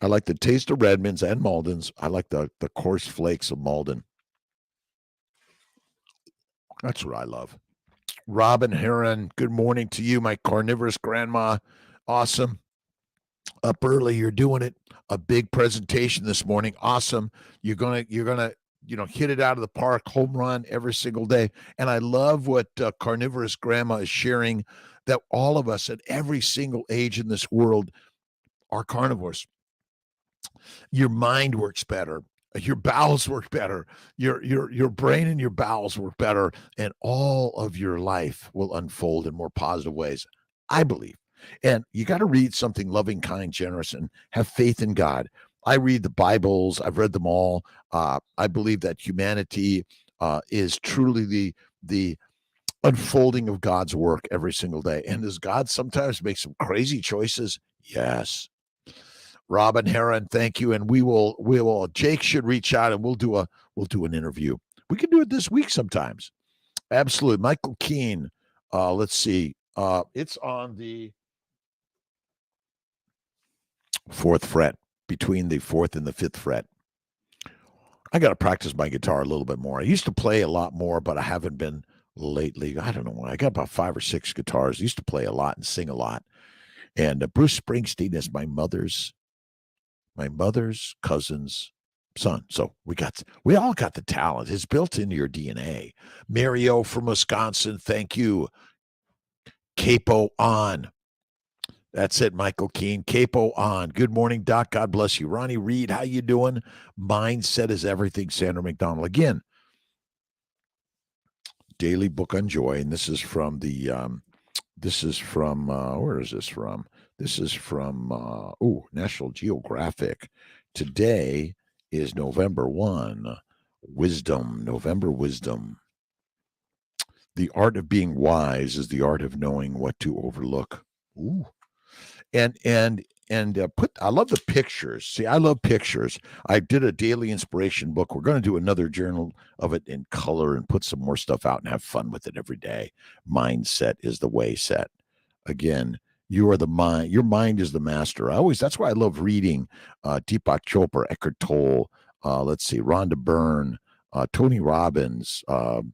I like the taste of Redmonds and Maldens. I like the coarse flakes of Malden. That's what I love. Robin Heron, good morning to you, my carnivorous grandma. Awesome. Up early, you're doing it. A big presentation this morning. Awesome. You're gonna hit it out of the park, home run every single day. And I love what carnivorous grandma is sharing, that all of us at every single age in this world are carnivores. Your mind works better. Your bowels work better. Your brain and your bowels work better, and all of your life will unfold in more positive ways, I believe. And you got to read something loving, kind, generous, and have faith in God. I read the Bibles. I've read them all. I believe that humanity is truly the unfolding of God's work every single day. And does God sometimes make some crazy choices? Yes. Robin Heron, thank you. And we will, Jake should reach out and we'll do an interview. We can do it this week sometimes. Absolutely. Michael Keene. Let's see. It's on the 4th fret, between the 4th and the 5th fret. I got to practice my guitar a little bit more. I used to play a lot more, but I haven't been lately. I don't know why. I got about 5 or 6 guitars. I used to play a lot and sing a lot. And Bruce Springsteen is my mother's cousin's son. So we all got the talent. It's built into your DNA. Mario from Wisconsin, thank you. Capo on. That's it, Michael Keene. Capo on. Good morning, Doc. God bless you. Ronnie Reed, how you doing? Mindset is everything. Sandra McDonald. Again, Daily Book on Joy, and this is from the This is from, where is this from? This is from, National Geographic. Today is November 1. Wisdom, November wisdom. The art of being wise is the art of knowing what to overlook. Ooh. And put, I love the pictures. See, I love pictures. I did a daily inspiration book. We're going to do another journal of it in color and put some more stuff out and have fun with it every day. Mindset is the way set. Again, you are the mind. Your mind is the master. That's why I love reading Deepak Chopra, Eckhart Tolle, let's see, Rhonda Byrne, Tony Robbins, Don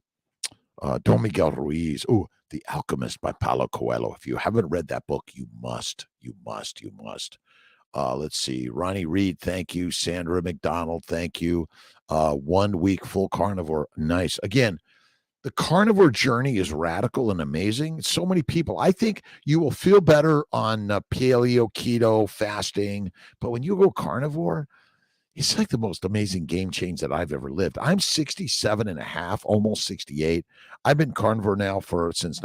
Miguel Ruiz. Oh, The Alchemist by Paulo Coelho. If you haven't read that book, you must. Let's see. Ronnie Reed, thank you. Sandra McDonald, thank you. 1 week full carnivore. Nice. Again, the carnivore journey is radical and amazing. So many people. I think you will feel better on paleo, keto, fasting. But when you go carnivore, it's like the most amazing game change that I've ever lived. I'm 67 and a half, almost 68. I've been carnivore now since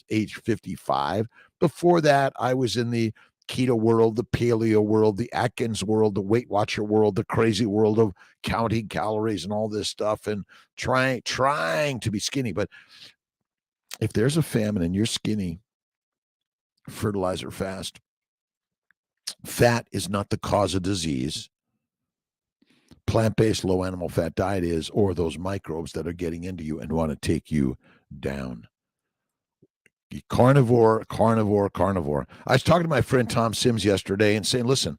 age 55. Before that, I was in the keto world, the paleo world, the Atkins world, the Weight Watcher world, the crazy world of counting calories and all this stuff and trying to be skinny. But if there's a famine and you're skinny, fertilizer fast. Fat is not the cause of disease. Plant-based low animal fat diet is, or those microbes that are getting into you and want to take you down. Carnivore. I was talking to my friend Tom Sims yesterday and saying, listen,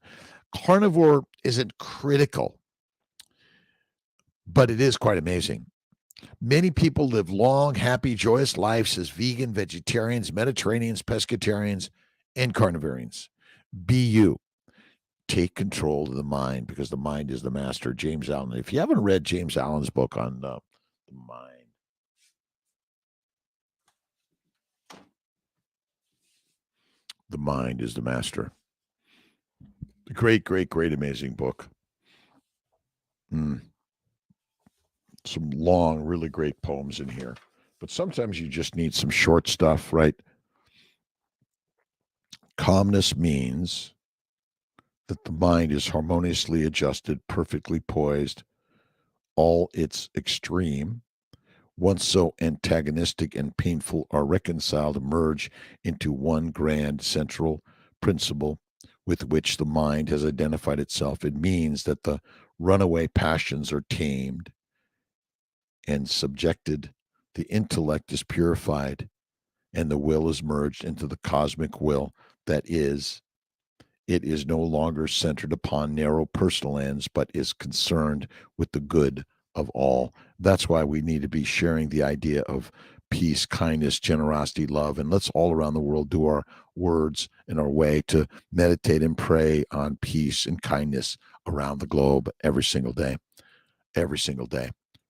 carnivore isn't critical, but it is quite amazing. Many people live long, happy, joyous lives as vegan, vegetarians, Mediterraneans, pescatarians, and carnivorians. Be you. Take control of the mind because the mind is the master. James Allen. If you haven't read James Allen's book on the mind, the mind is the master. Great, amazing book. Some long, really great poems in here. But sometimes you just need some short stuff, right? Calmness means that the mind is harmoniously adjusted, perfectly poised, all its extreme, once so antagonistic and painful, are reconciled, merge into one grand central principle with which the mind has identified itself. It means that the runaway passions are tamed and subjected, the intellect is purified, and the will is merged into the cosmic will that is. It is no longer centered upon narrow personal ends, but is concerned with the good of all. That's why we need to be sharing the idea of peace, kindness, generosity, love, and let's all around the world do our words in our way to meditate and pray on peace and kindness around the globe every single day.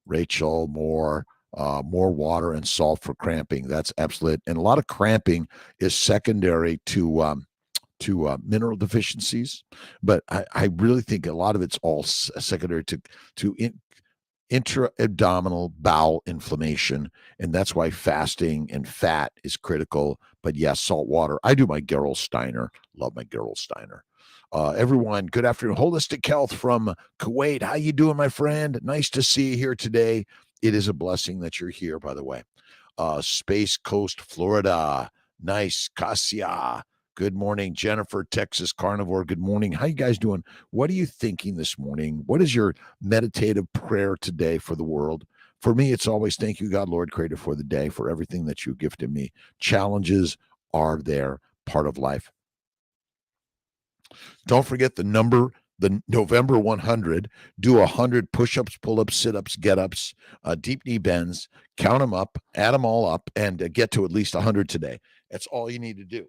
Rachel, more water and salt for cramping. That's absolute. And a lot of cramping is secondary to mineral deficiencies, but I really think a lot of it's all secondary to intra-abdominal bowel inflammation, and that's why fasting and fat is critical. But yes, salt water. I do my Gerolsteiner. Love my Gerolsteiner. Everyone, good afternoon. Holistic Health from Kuwait. How you doing, my friend? Nice to see you here today. It is a blessing that you're here, by the way. Space Coast, Florida. Nice. Cassia. Good morning, Jennifer, Texas Carnivore. Good morning. How you guys doing? What are you thinking this morning? What is your meditative prayer today for the world? For me, it's always thank you, God, Lord, Creator, for the day, for everything that you gifted me. Challenges are there, part of life. Don't forget the November 100. Do 100 push-ups, pull-ups, sit-ups, get-ups, deep knee bends. Count them up, add them all up, and get to at least 100 today. That's all you need to do.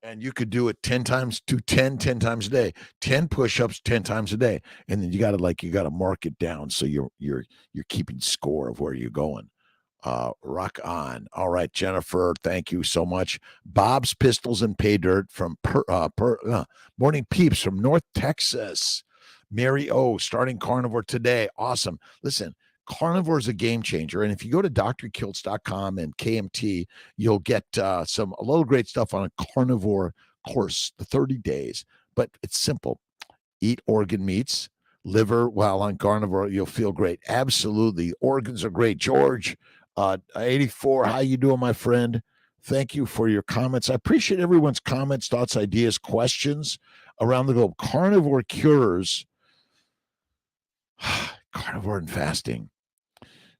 And you could do it 10 times to 10 times a day, 10 push-ups 10 times a day. And then you got to mark it down so you're keeping score of where you're going. Rock on. All right, Jennifer, thank you so much. Bob's Pistols and Pay Dirt from Morning Peeps from North Texas. Mary O, starting carnivore today. Awesome. Listen, Carnivore is a game changer. And if you go to drkiltz.com and KMT, you'll get a little great stuff on a Carnivore Course, the 30 days. But it's simple. Eat organ meats, liver. While on carnivore, you'll feel great. Absolutely. Organs are great. George, 84, how you doing, my friend? Thank you for your comments. I appreciate everyone's comments, thoughts, ideas, questions around the globe. Carnivore cures. Carnivore and fasting.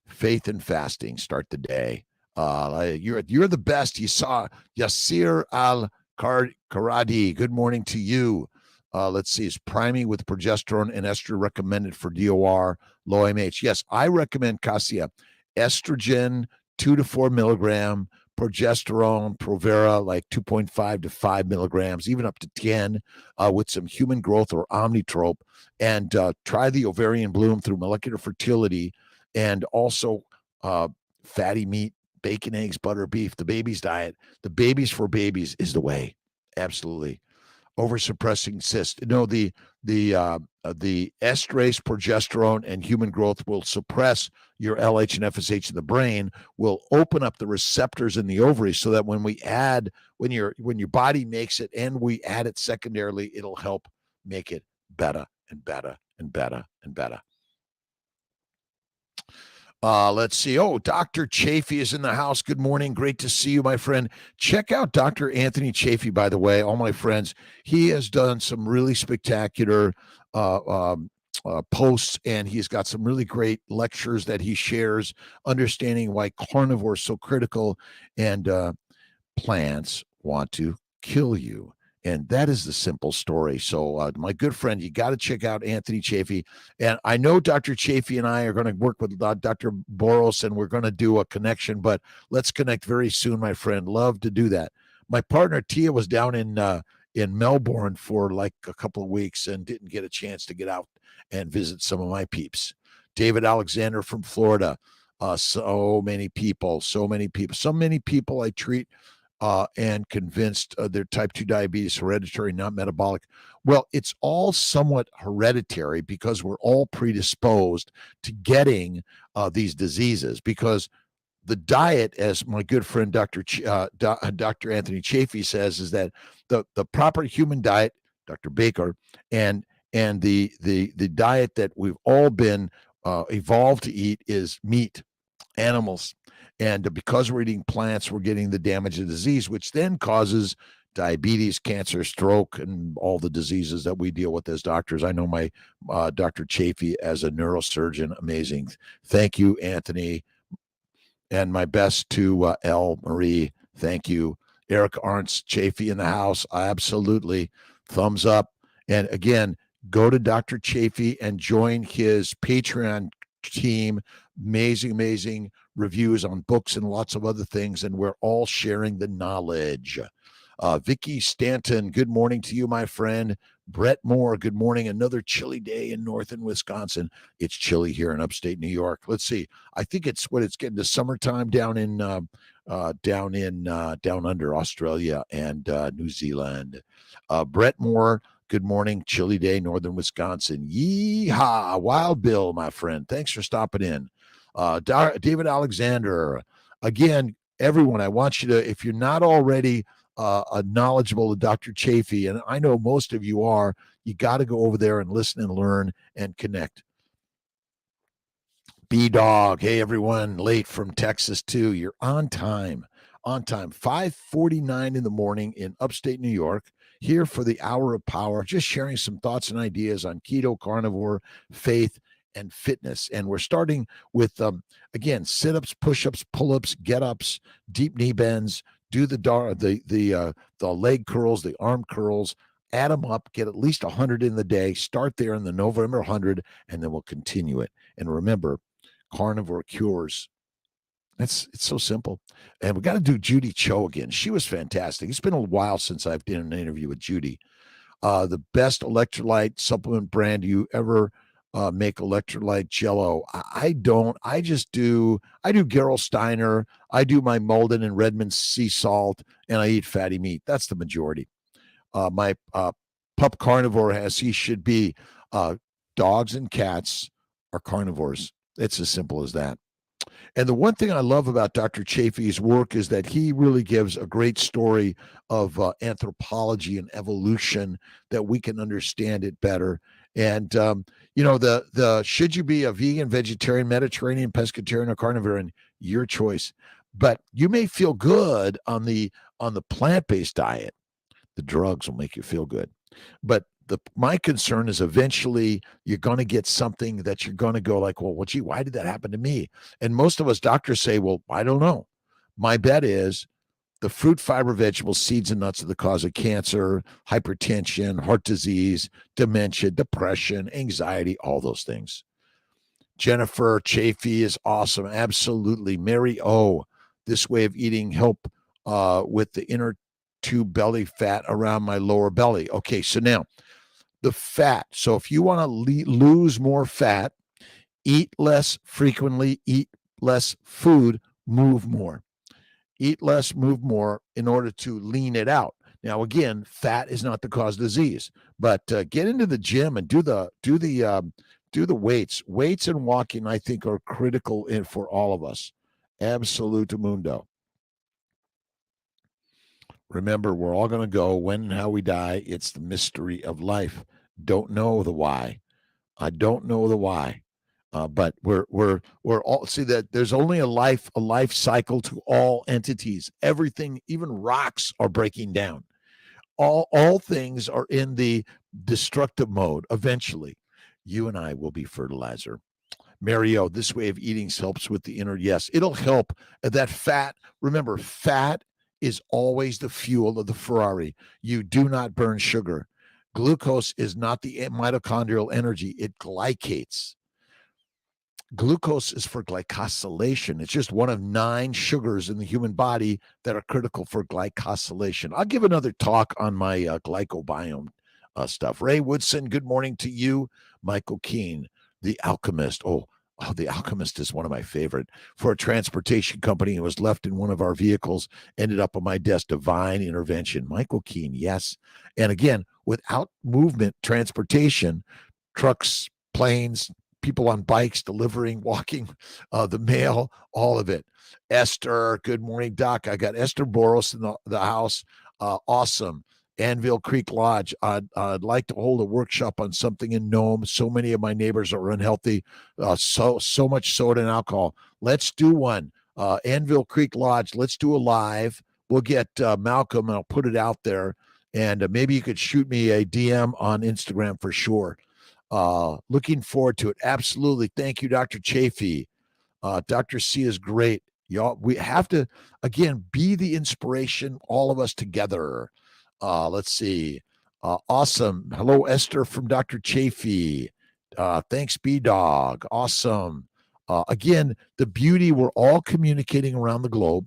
Faith and fasting. Start the day. You're the best. You saw Yasir Al-Karadi. Good morning to you. Let's see. Is priming with progesterone and estrogen recommended for DOR, low AMH? Yes, I recommend Cassia. Estrogen, 2 to 4 milligram. Progesterone, Provera, like 2.5 to 5 milligrams, even up to 10, with some human growth or omnitrope. And try the ovarian bloom through molecular fertility, and also fatty meat, bacon, eggs, butter, beef, the BEBBIS diet. The babies for babies is the way. Absolutely. Over suppressing cysts. No, the estrase, progesterone, and human growth will suppress your LH and FSH in the brain, will open up the receptors in the ovaries, so that when your body makes it and we add it secondarily, it'll help make it better and better and better and better. Let's see. Oh, Dr. Chafee is in the house. Good morning. Great to see you, my friend. Check out Dr. Anthony Chafee, by the way, all my friends. He has done some really spectacular posts, and he's got some really great lectures that he shares, understanding why carnivore is so critical, and plants want to kill you. And that is the simple story. So my good friend, you got to check out Anthony Chafee. And I know Dr. Chafee and I are going to work with Dr. Boros, and we're going to do a connection, but let's connect very soon, my friend. Love to do that. My partner, Tia, was down in Melbourne for like a couple of weeks and didn't get a chance to get out and visit some of my peeps. David Alexander from Florida. So many people I treat and convinced they're type 2 diabetes, hereditary, not metabolic. Well, it's all somewhat hereditary because we're all predisposed to getting these diseases, because the diet, as my good friend Dr. Anthony Chafee says, is that the proper human diet, Dr. Baker, and the diet that we've all been evolved to eat is meat, animals. And because we're eating plants, we're getting the damage of disease, which then causes diabetes, cancer, stroke, and all the diseases that we deal with as doctors. I know my Dr. Chafee as a neurosurgeon. Amazing. Thank you, Anthony. And my best to L. Marie. Thank you. Eric Arntz, Chafee in the house. Absolutely. Thumbs up. And again, go to Dr. Chafee and join his Patreon team. Amazing reviews on books and lots of other things, and we're all sharing the knowledge. Vicky Stanton, good morning to you, my friend. Brett Moore, good morning. Another chilly day in northern Wisconsin. It's chilly here in upstate New York. Let's see. I think it's getting to summertime down under Australia and New Zealand. Brett Moore, good morning. Chilly day, northern Wisconsin. Yeehaw, Wild Bill, my friend. Thanks for stopping in. David Alexander, again, everyone, I want you to, if you're not already knowledgeable of Dr. Chafee, and I know most of you are, you got to go over there and listen and learn and connect. B-Dog, hey, everyone, late from Texas, too. You're on time. 5:49 in the morning in upstate New York, here for the Hour of Power, just sharing some thoughts and ideas on keto, carnivore, faith, and fitness. And we're starting with, again, sit-ups, push-ups, pull-ups, get-ups, deep knee bends, do the leg curls, the arm curls, add them up, get at least 100 in the day, start there in the November 100, and then we'll continue it. And remember, carnivore cures. It's so simple. And we got to do Judy Cho again. She was fantastic. It's been a while since I've done an interview with Judy. The best electrolyte supplement brand you ever make electrolyte Jello. I don't. I do Gerol Steiner. I do my Malden and Redmond sea salt, and I eat fatty meat. That's the majority. My pup carnivore, as he should be. Dogs and cats are carnivores. It's as simple as that. And the one thing I love about Dr. Chafee's work is that he really gives a great story of anthropology and evolution that we can understand it better. And the should you be a vegan, vegetarian, Mediterranean, pescatarian, or carnivore, your choice. But you may feel good on the plant-based diet. The drugs will make you feel good. But my concern is eventually you're going to get something that you're going to go like, well, gee, why did that happen to me? And most of us doctors say, well, I don't know. My bet is the fruit, fiber, vegetables, seeds, and nuts are the cause of cancer, hypertension, heart disease, dementia, depression, anxiety, all those things. Jennifer Chafee is awesome. Absolutely. Mary O, this way of eating help with the inner tube belly fat around my lower belly. Okay, so now the fat. So if you want to lose more fat, eat less frequently, eat less food, move more. Eat less, move more in order to lean it out. Now, again, fat is not the cause of disease, but get into the gym and do the weights. Weights and walking, I think, are critical for all of us. Absolute mundo. Remember, we're all going to go. When and how we die, it's the mystery of life. Don't know the why. I don't know the why. But we're all see that there's only a life cycle to all entities. Everything, even rocks, are breaking down. All things are in the destructive mode. Eventually, you and I will be fertilizer. Mario, this way of eating helps with the inner. Yes, it'll help. That fat. Remember, fat is always the fuel of the Ferrari. You do not burn sugar. Glucose is not the mitochondrial energy. It glycates. Glucose is for glycosylation. It's just one of 9 sugars in the human body that are critical for glycosylation. I'll give another talk on my glycobiome stuff. Ray Woodson, good morning to you. Michael Keene, the alchemist. Oh, the alchemist is one of my favorite. For a transportation company, it was left in one of our vehicles, ended up on my desk. Divine intervention. Michael Keene, yes. And again, without movement, transportation, trucks, planes, people on bikes, delivering, walking, the mail, all of it. Esther, good morning, Doc. I got Esther Boros in the house. Awesome. Anvil Creek Lodge. I'd like to hold a workshop on something in Nome. So many of my neighbors are unhealthy. So much soda and alcohol. Let's do one. Anvil Creek Lodge. Let's do a live. We'll get Malcolm, and I'll put it out there. And maybe you could shoot me a DM on Instagram for sure. Looking forward to it. Absolutely. Thank you, Dr. Chafee. Dr. C is great. Y'all, we have to, again, be the inspiration, all of us together. Let's see. Awesome. Hello, Esther from Dr. Chafee. Thanks, B-Dog. Awesome. Again, the beauty, we're all communicating around the globe.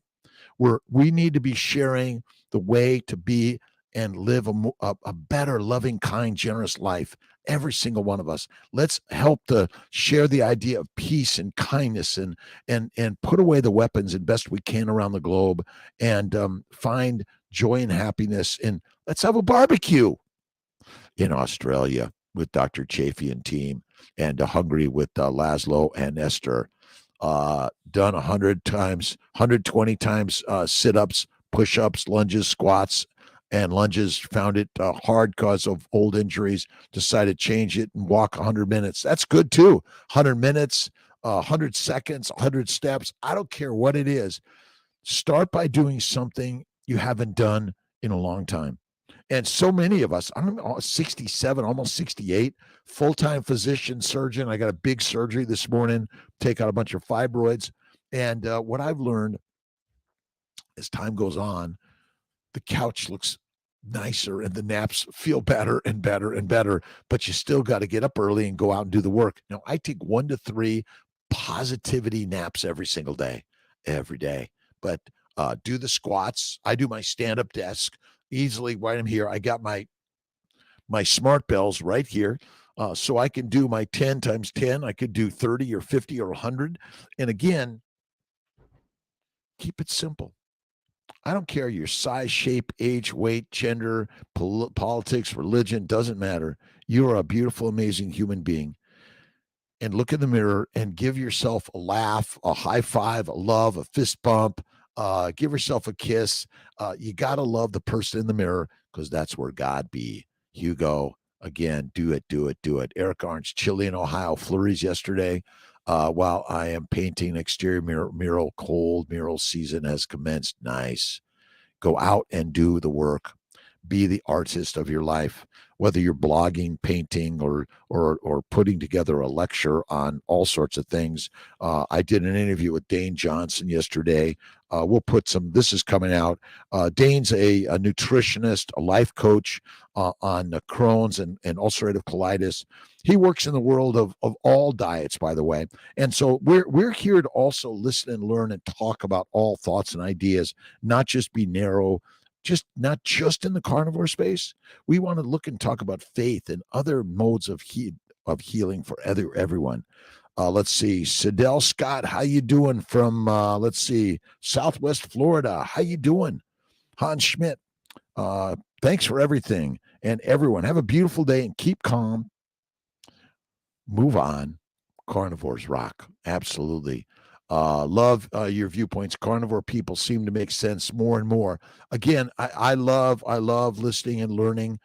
We need to be sharing the way to be and live a better, loving, kind, generous life. Every single one of us. Let's help to share the idea of peace and kindness and put away the weapons as best we can around the globe and find joy and happiness. And let's have a barbecue in Australia with Dr. Chafee and team, and Hungry with Laszlo and Esther. Done 100 times, 120 times sit-ups, push-ups, lunges, squats, and lunges. Found it hard because of old injuries. Decided to change it and walk 100 minutes. That's good too. 100 minutes, 100 seconds, 100 steps. I don't care what it is. Start by doing something you haven't done in a long time. And so many of us, I'm 67, almost 68, full-time physician, surgeon. I got a big surgery this morning, take out a bunch of fibroids. And what I've learned as time goes on, the couch looks nicer and the naps feel better and better and better, but you still got to get up early and go out and do the work. Now, I take 1 to 3 positivity naps every single day, every day. But do the squats. I do my stand-up desk easily right in here. I got my smart bells right here. So I can do my 10 times 10. I could do 30 or 50 or 100. And again, keep it simple. I don't care your size, shape, age, weight, gender, politics, religion, doesn't matter. You are a beautiful, amazing human being. and look in the mirror and give yourself a laugh, a high five, a love, a fist bump. Give yourself a kiss. You got to love the person in the mirror because that's where God be. Hugo, again, do it, do it, do it. Eric Orange, chilly in Ohio, flurries yesterday. While I am painting exterior mural, cold mural season has commenced. Nice. Go out and do the work. Be the artist of your life, whether you're blogging, painting, or putting together a lecture on all sorts of things. I did an interview with Dane Johnson yesterday. We'll put some. This is coming out. Dane's a nutritionist, a life coach on Crohn's and ulcerative colitis. He works in the world of all diets, by the way. And so we're here to also listen and learn and talk about all thoughts and ideas, not just be narrow, just not just in the carnivore space. We want to look and talk about faith and other modes of healing for everyone. Let's see, Sidell Scott, how you doing from let's see, Southwest Florida? How you doing? Hans Schmidt, thanks for everything. And everyone, have a beautiful day and keep calm. Move on. Carnivores rock. Absolutely. Love your viewpoints. Carnivore people seem to make sense more and more. Again, I love listening and learning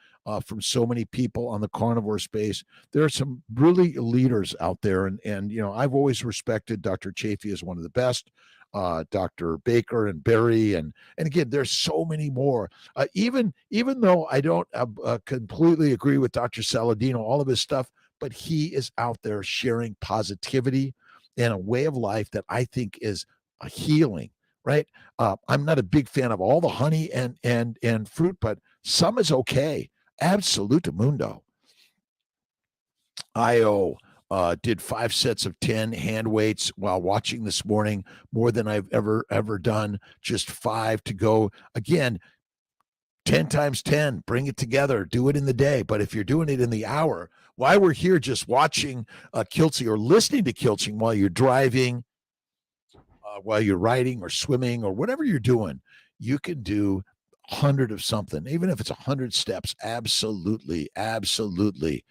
from so many people on the carnivore space. There are some really leaders out there, and I've always respected Dr. Chafee as one of the best. Dr. Baker and Barry, and again, there's so many more. Even though I don't completely agree with Dr. Saladino, all of his stuff, but he is out there sharing positivity and a way of life that I think is a healing, right? I'm not a big fan of all the honey and fruit, but some is okay. Absolute mundo. IO did 5 sets of 10 hand weights while watching this morning, more than I've ever done. Just 5 to go. Again, 10 times 10, bring it together, do it in the day. But if you're doing it in the hour, why we're here just watching Kiltz or listening to Kiltz while you're driving, while you're riding or swimming or whatever you're doing, you can do 100 of something, even if it's 100 steps. Absolutely. Absolutely.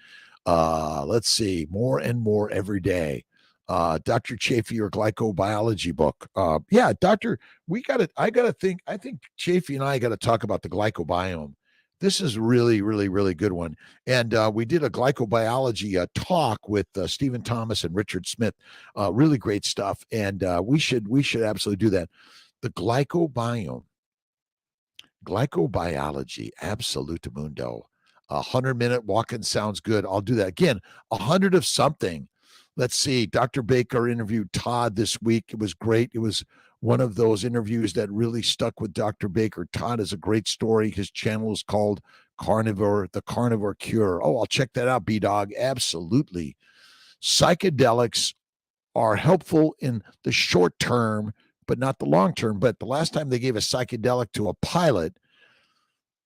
Let's see, more and more every day. Dr. Chafee, your glycobiology book. Yeah, Doctor, I think Chafee and I got to talk about the glycobiome. This is really, really, really good one. And we did a glycobiology talk with Stephen Thomas and Richard Smith. Really great stuff. And we should absolutely do that. The glycobiome, glycobiology, absolute mundo. 100-minute walk-in sounds good. I'll do that. Again, 100 of something. Let's see. Dr. Baker interviewed Todd this week. It was great. It was one of those interviews that really stuck with Dr. Baker. Todd is a great story. His channel is called Carnivore, The Carnivore Cure. Oh, I'll check that out, B-Dog. Absolutely. Psychedelics are helpful in the short term, but not the long term. But the last time they gave a psychedelic to a pilot,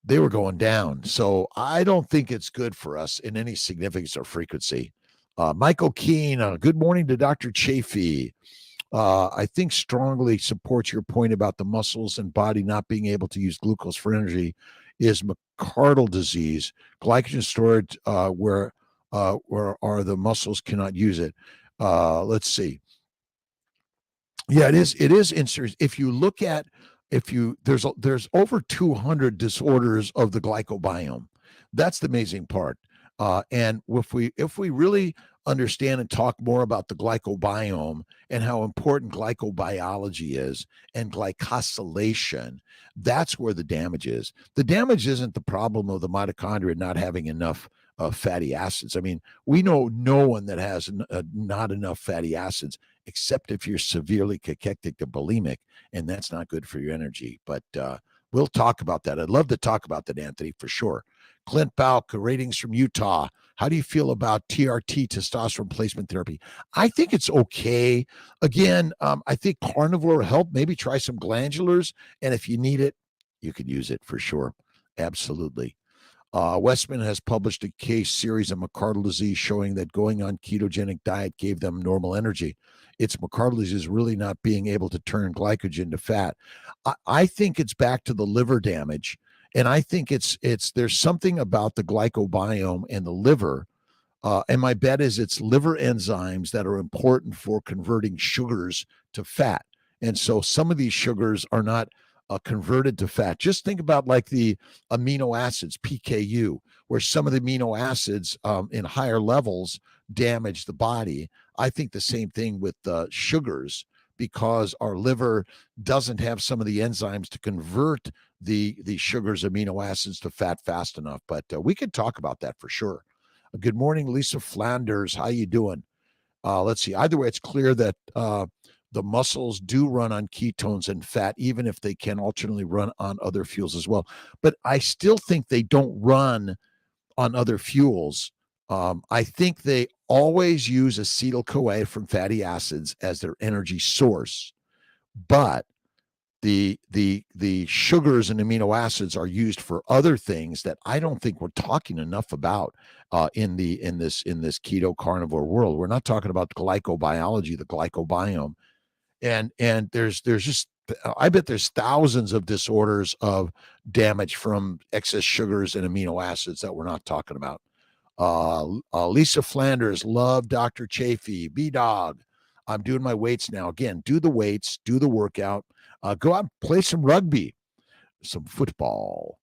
they were going down. So I don't think it's good for us in any significance or frequency. Michael Keene, good morning to Dr. Chafee. I think strongly supports your point about the muscles and body not being able to use glucose for energy is McArdle disease, glycogen storage where are the muscles cannot use it. Let's see. Yeah, it is interesting. If you look at there's over 200 disorders of the glycobiome. That's the amazing part. And if we really understand and talk more about the glycobiome and how important glycobiology is and glycosylation, that's where the damage is. The damage isn't the problem of the mitochondria not having enough fatty acids. I mean, we know no one that has not enough fatty acids, except if you're severely cachectic to bulimic, and that's not good for your energy. But we'll talk about that. I'd love to talk about that, Anthony, for sure. Clint Balk, ratings from Utah. How do you feel about TRT, testosterone replacement therapy? I think it's okay. Again, I think carnivore help. Maybe try some glandulars, and if you need it, you could use it for sure. Absolutely. Westman has published a case series of McArdle disease showing that going on ketogenic diet gave them normal energy. It's McArdle disease really not being able to turn glycogen to fat. I think it's back to the liver damage. And I think it's there's something about the glycobiome and the liver And my bet is it's liver enzymes that are important for converting sugars to fat. And so some of these sugars are not converted to fat. Just think about like the amino acids, PKU, where some of the amino acids in higher levels damage the body. I think the same thing with sugars, because our liver doesn't have some of the enzymes to convert the sugars, amino acids to fat fast enough. But we could talk about that for sure. Good morning, Lisa Flanders. How you doing? Let's see. Either way, it's clear that the muscles do run on ketones and fat, even if they can alternately run on other fuels as well. But I still think they don't run on other fuels. I think they always use acetyl-CoA from fatty acids as their energy source, but the sugars and amino acids are used for other things that I don't think we're talking enough about in this keto carnivore world. We're not talking about glycobiology, the glycobiome, and there's just, I bet there's thousands of disorders of damage from excess sugars and amino acids that we're not talking about. Lisa Flanders, love Dr. Chafee, B-Dog. I'm doing my weights now. Again, do the weights, do the workout, go out and play some rugby, some football.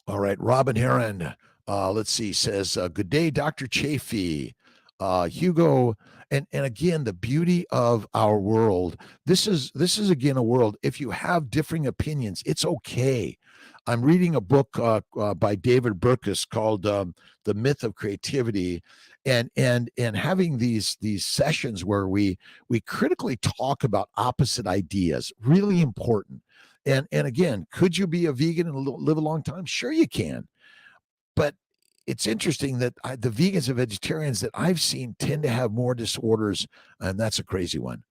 All right, Robin Heron, let's see, says, good day, Dr. Chafee. Hugo, and again, the beauty of our world, this is again a world, if you have differing opinions, it's okay. I'm reading a book by David Burkus called The Myth of Creativity, and having these sessions where we critically talk about opposite ideas, really important. And again, could you be a vegan and live a long time? Sure you can. But it's interesting that the vegans and vegetarians that I've seen tend to have more disorders, and that's a crazy one.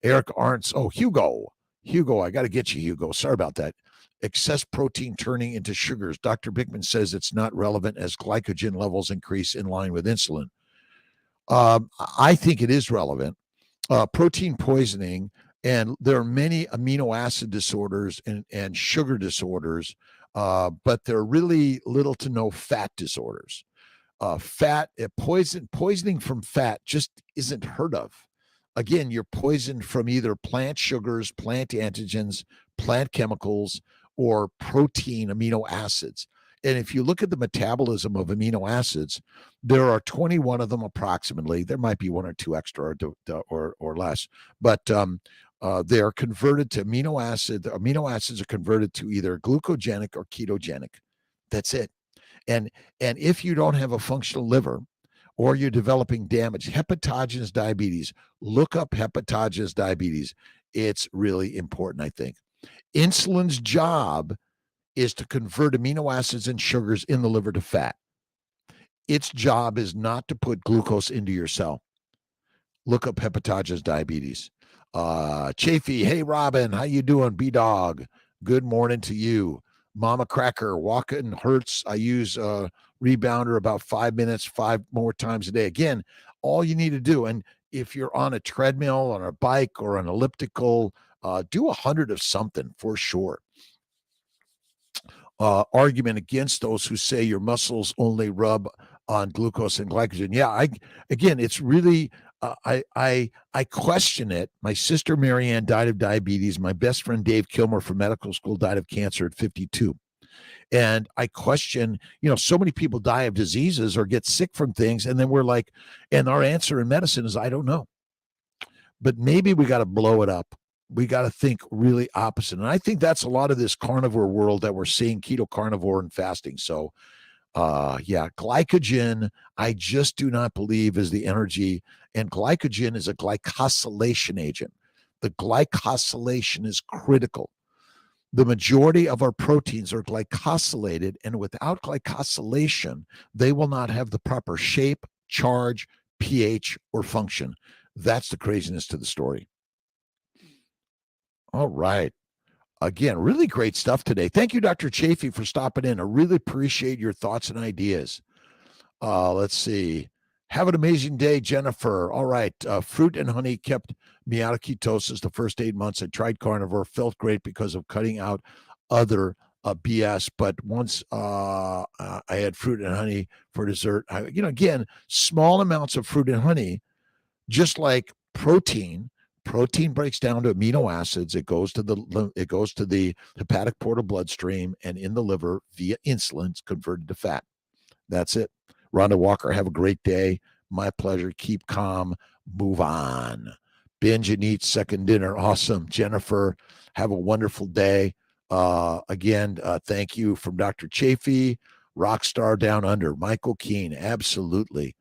Eric Arntz, Hugo, I got to get you, Hugo. Sorry about that. Excess protein turning into sugars. Dr. Bickman says it's not relevant as glycogen levels increase in line with insulin. I think it is relevant. Protein poisoning, and there are many amino acid disorders and sugar disorders, but there are really little to no fat disorders. Poisoning from fat just isn't heard of. Again, you're poisoned from either plant sugars, plant antigens, plant chemicals, or protein amino acids. And if you look at the metabolism of amino acids, there are 21 of them approximately. There might be one or two extra or less, but they are converted to amino acid. The amino acids are converted to either glucogenic or ketogenic. That's it. And if you don't have a functional liver, or you're developing damage, hepatogenous diabetes, look up hepatogenous diabetes. It's really important, I think. Insulin's job is to convert amino acids and sugars in the liver to fat. Its job is not to put glucose into your cell. Look up hepatogenous diabetes. Chafee, hey, Robin, how you doing? B-Dog, good morning to you. Mama Cracker, walking hurts. I use Rebounder about 5 minutes, 5 more times a day. Again, all you need to do, and if you're on a treadmill, on a bike, or an elliptical, do 100 of something for sure. Argument against those who say your muscles only rub on glucose and glycogen. Yeah, again, it's really, I question it. My sister Marianne died of diabetes. My best friend Dave Kilmer from medical school died of cancer at 52. And I question, so many people die of diseases or get sick from things. And then we're like, and our answer in medicine is, I don't know. But maybe we got to blow it up. We got to think really opposite. And I think that's a lot of this carnivore world that we're seeing, keto carnivore and fasting. So, glycogen, I just do not believe is the energy. And glycogen is a glycosylation agent. The glycosylation is critical. The majority of our proteins are glycosylated, and without glycosylation, they will not have the proper shape, charge, pH, or function. That's the craziness to the story. All right. Again, really great stuff today. Thank you, Dr. Chafee, for stopping in. I really appreciate your thoughts and ideas. Let's see. Have an amazing day, Jennifer. All right. Fruit and honey kept me out of ketosis the first 8 months. I tried carnivore, felt great because of cutting out other BS. But once I had fruit and honey for dessert, again, small amounts of fruit and honey, just like protein. Protein breaks down to amino acids. It goes to the hepatic portal bloodstream, and in the liver via insulin, it's converted to fat. That's it. Rhonda Walker, have a great day. My pleasure. Keep calm. Move on. Binge and eat second dinner. Awesome. Jennifer, have a wonderful day. Again, thank you from Dr. Chafee, Rockstar Down Under, Michael Keene. Absolutely.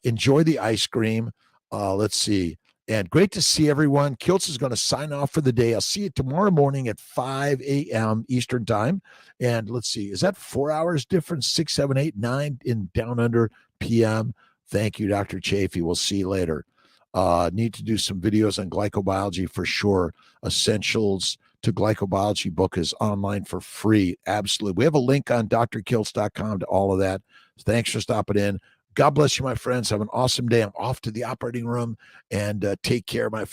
Enjoy the ice cream. Let's see. And great to see everyone. Kiltz is going to sign off for the day. I'll see you tomorrow morning at 5 a.m. Eastern time. And let's see, is that 4 hours difference? 6, 7, 8, 9 in Down Under PM. Thank you, Dr. Chafee. We'll see you later. Need to do some videos on glycobiology for sure. Essentials to Glycobiology book is online for free. Absolutely. We have a link on drkiltz.com to all of that. Thanks for stopping in. God bless you, my friends. Have an awesome day. I'm off to the operating room, and take care, my friends.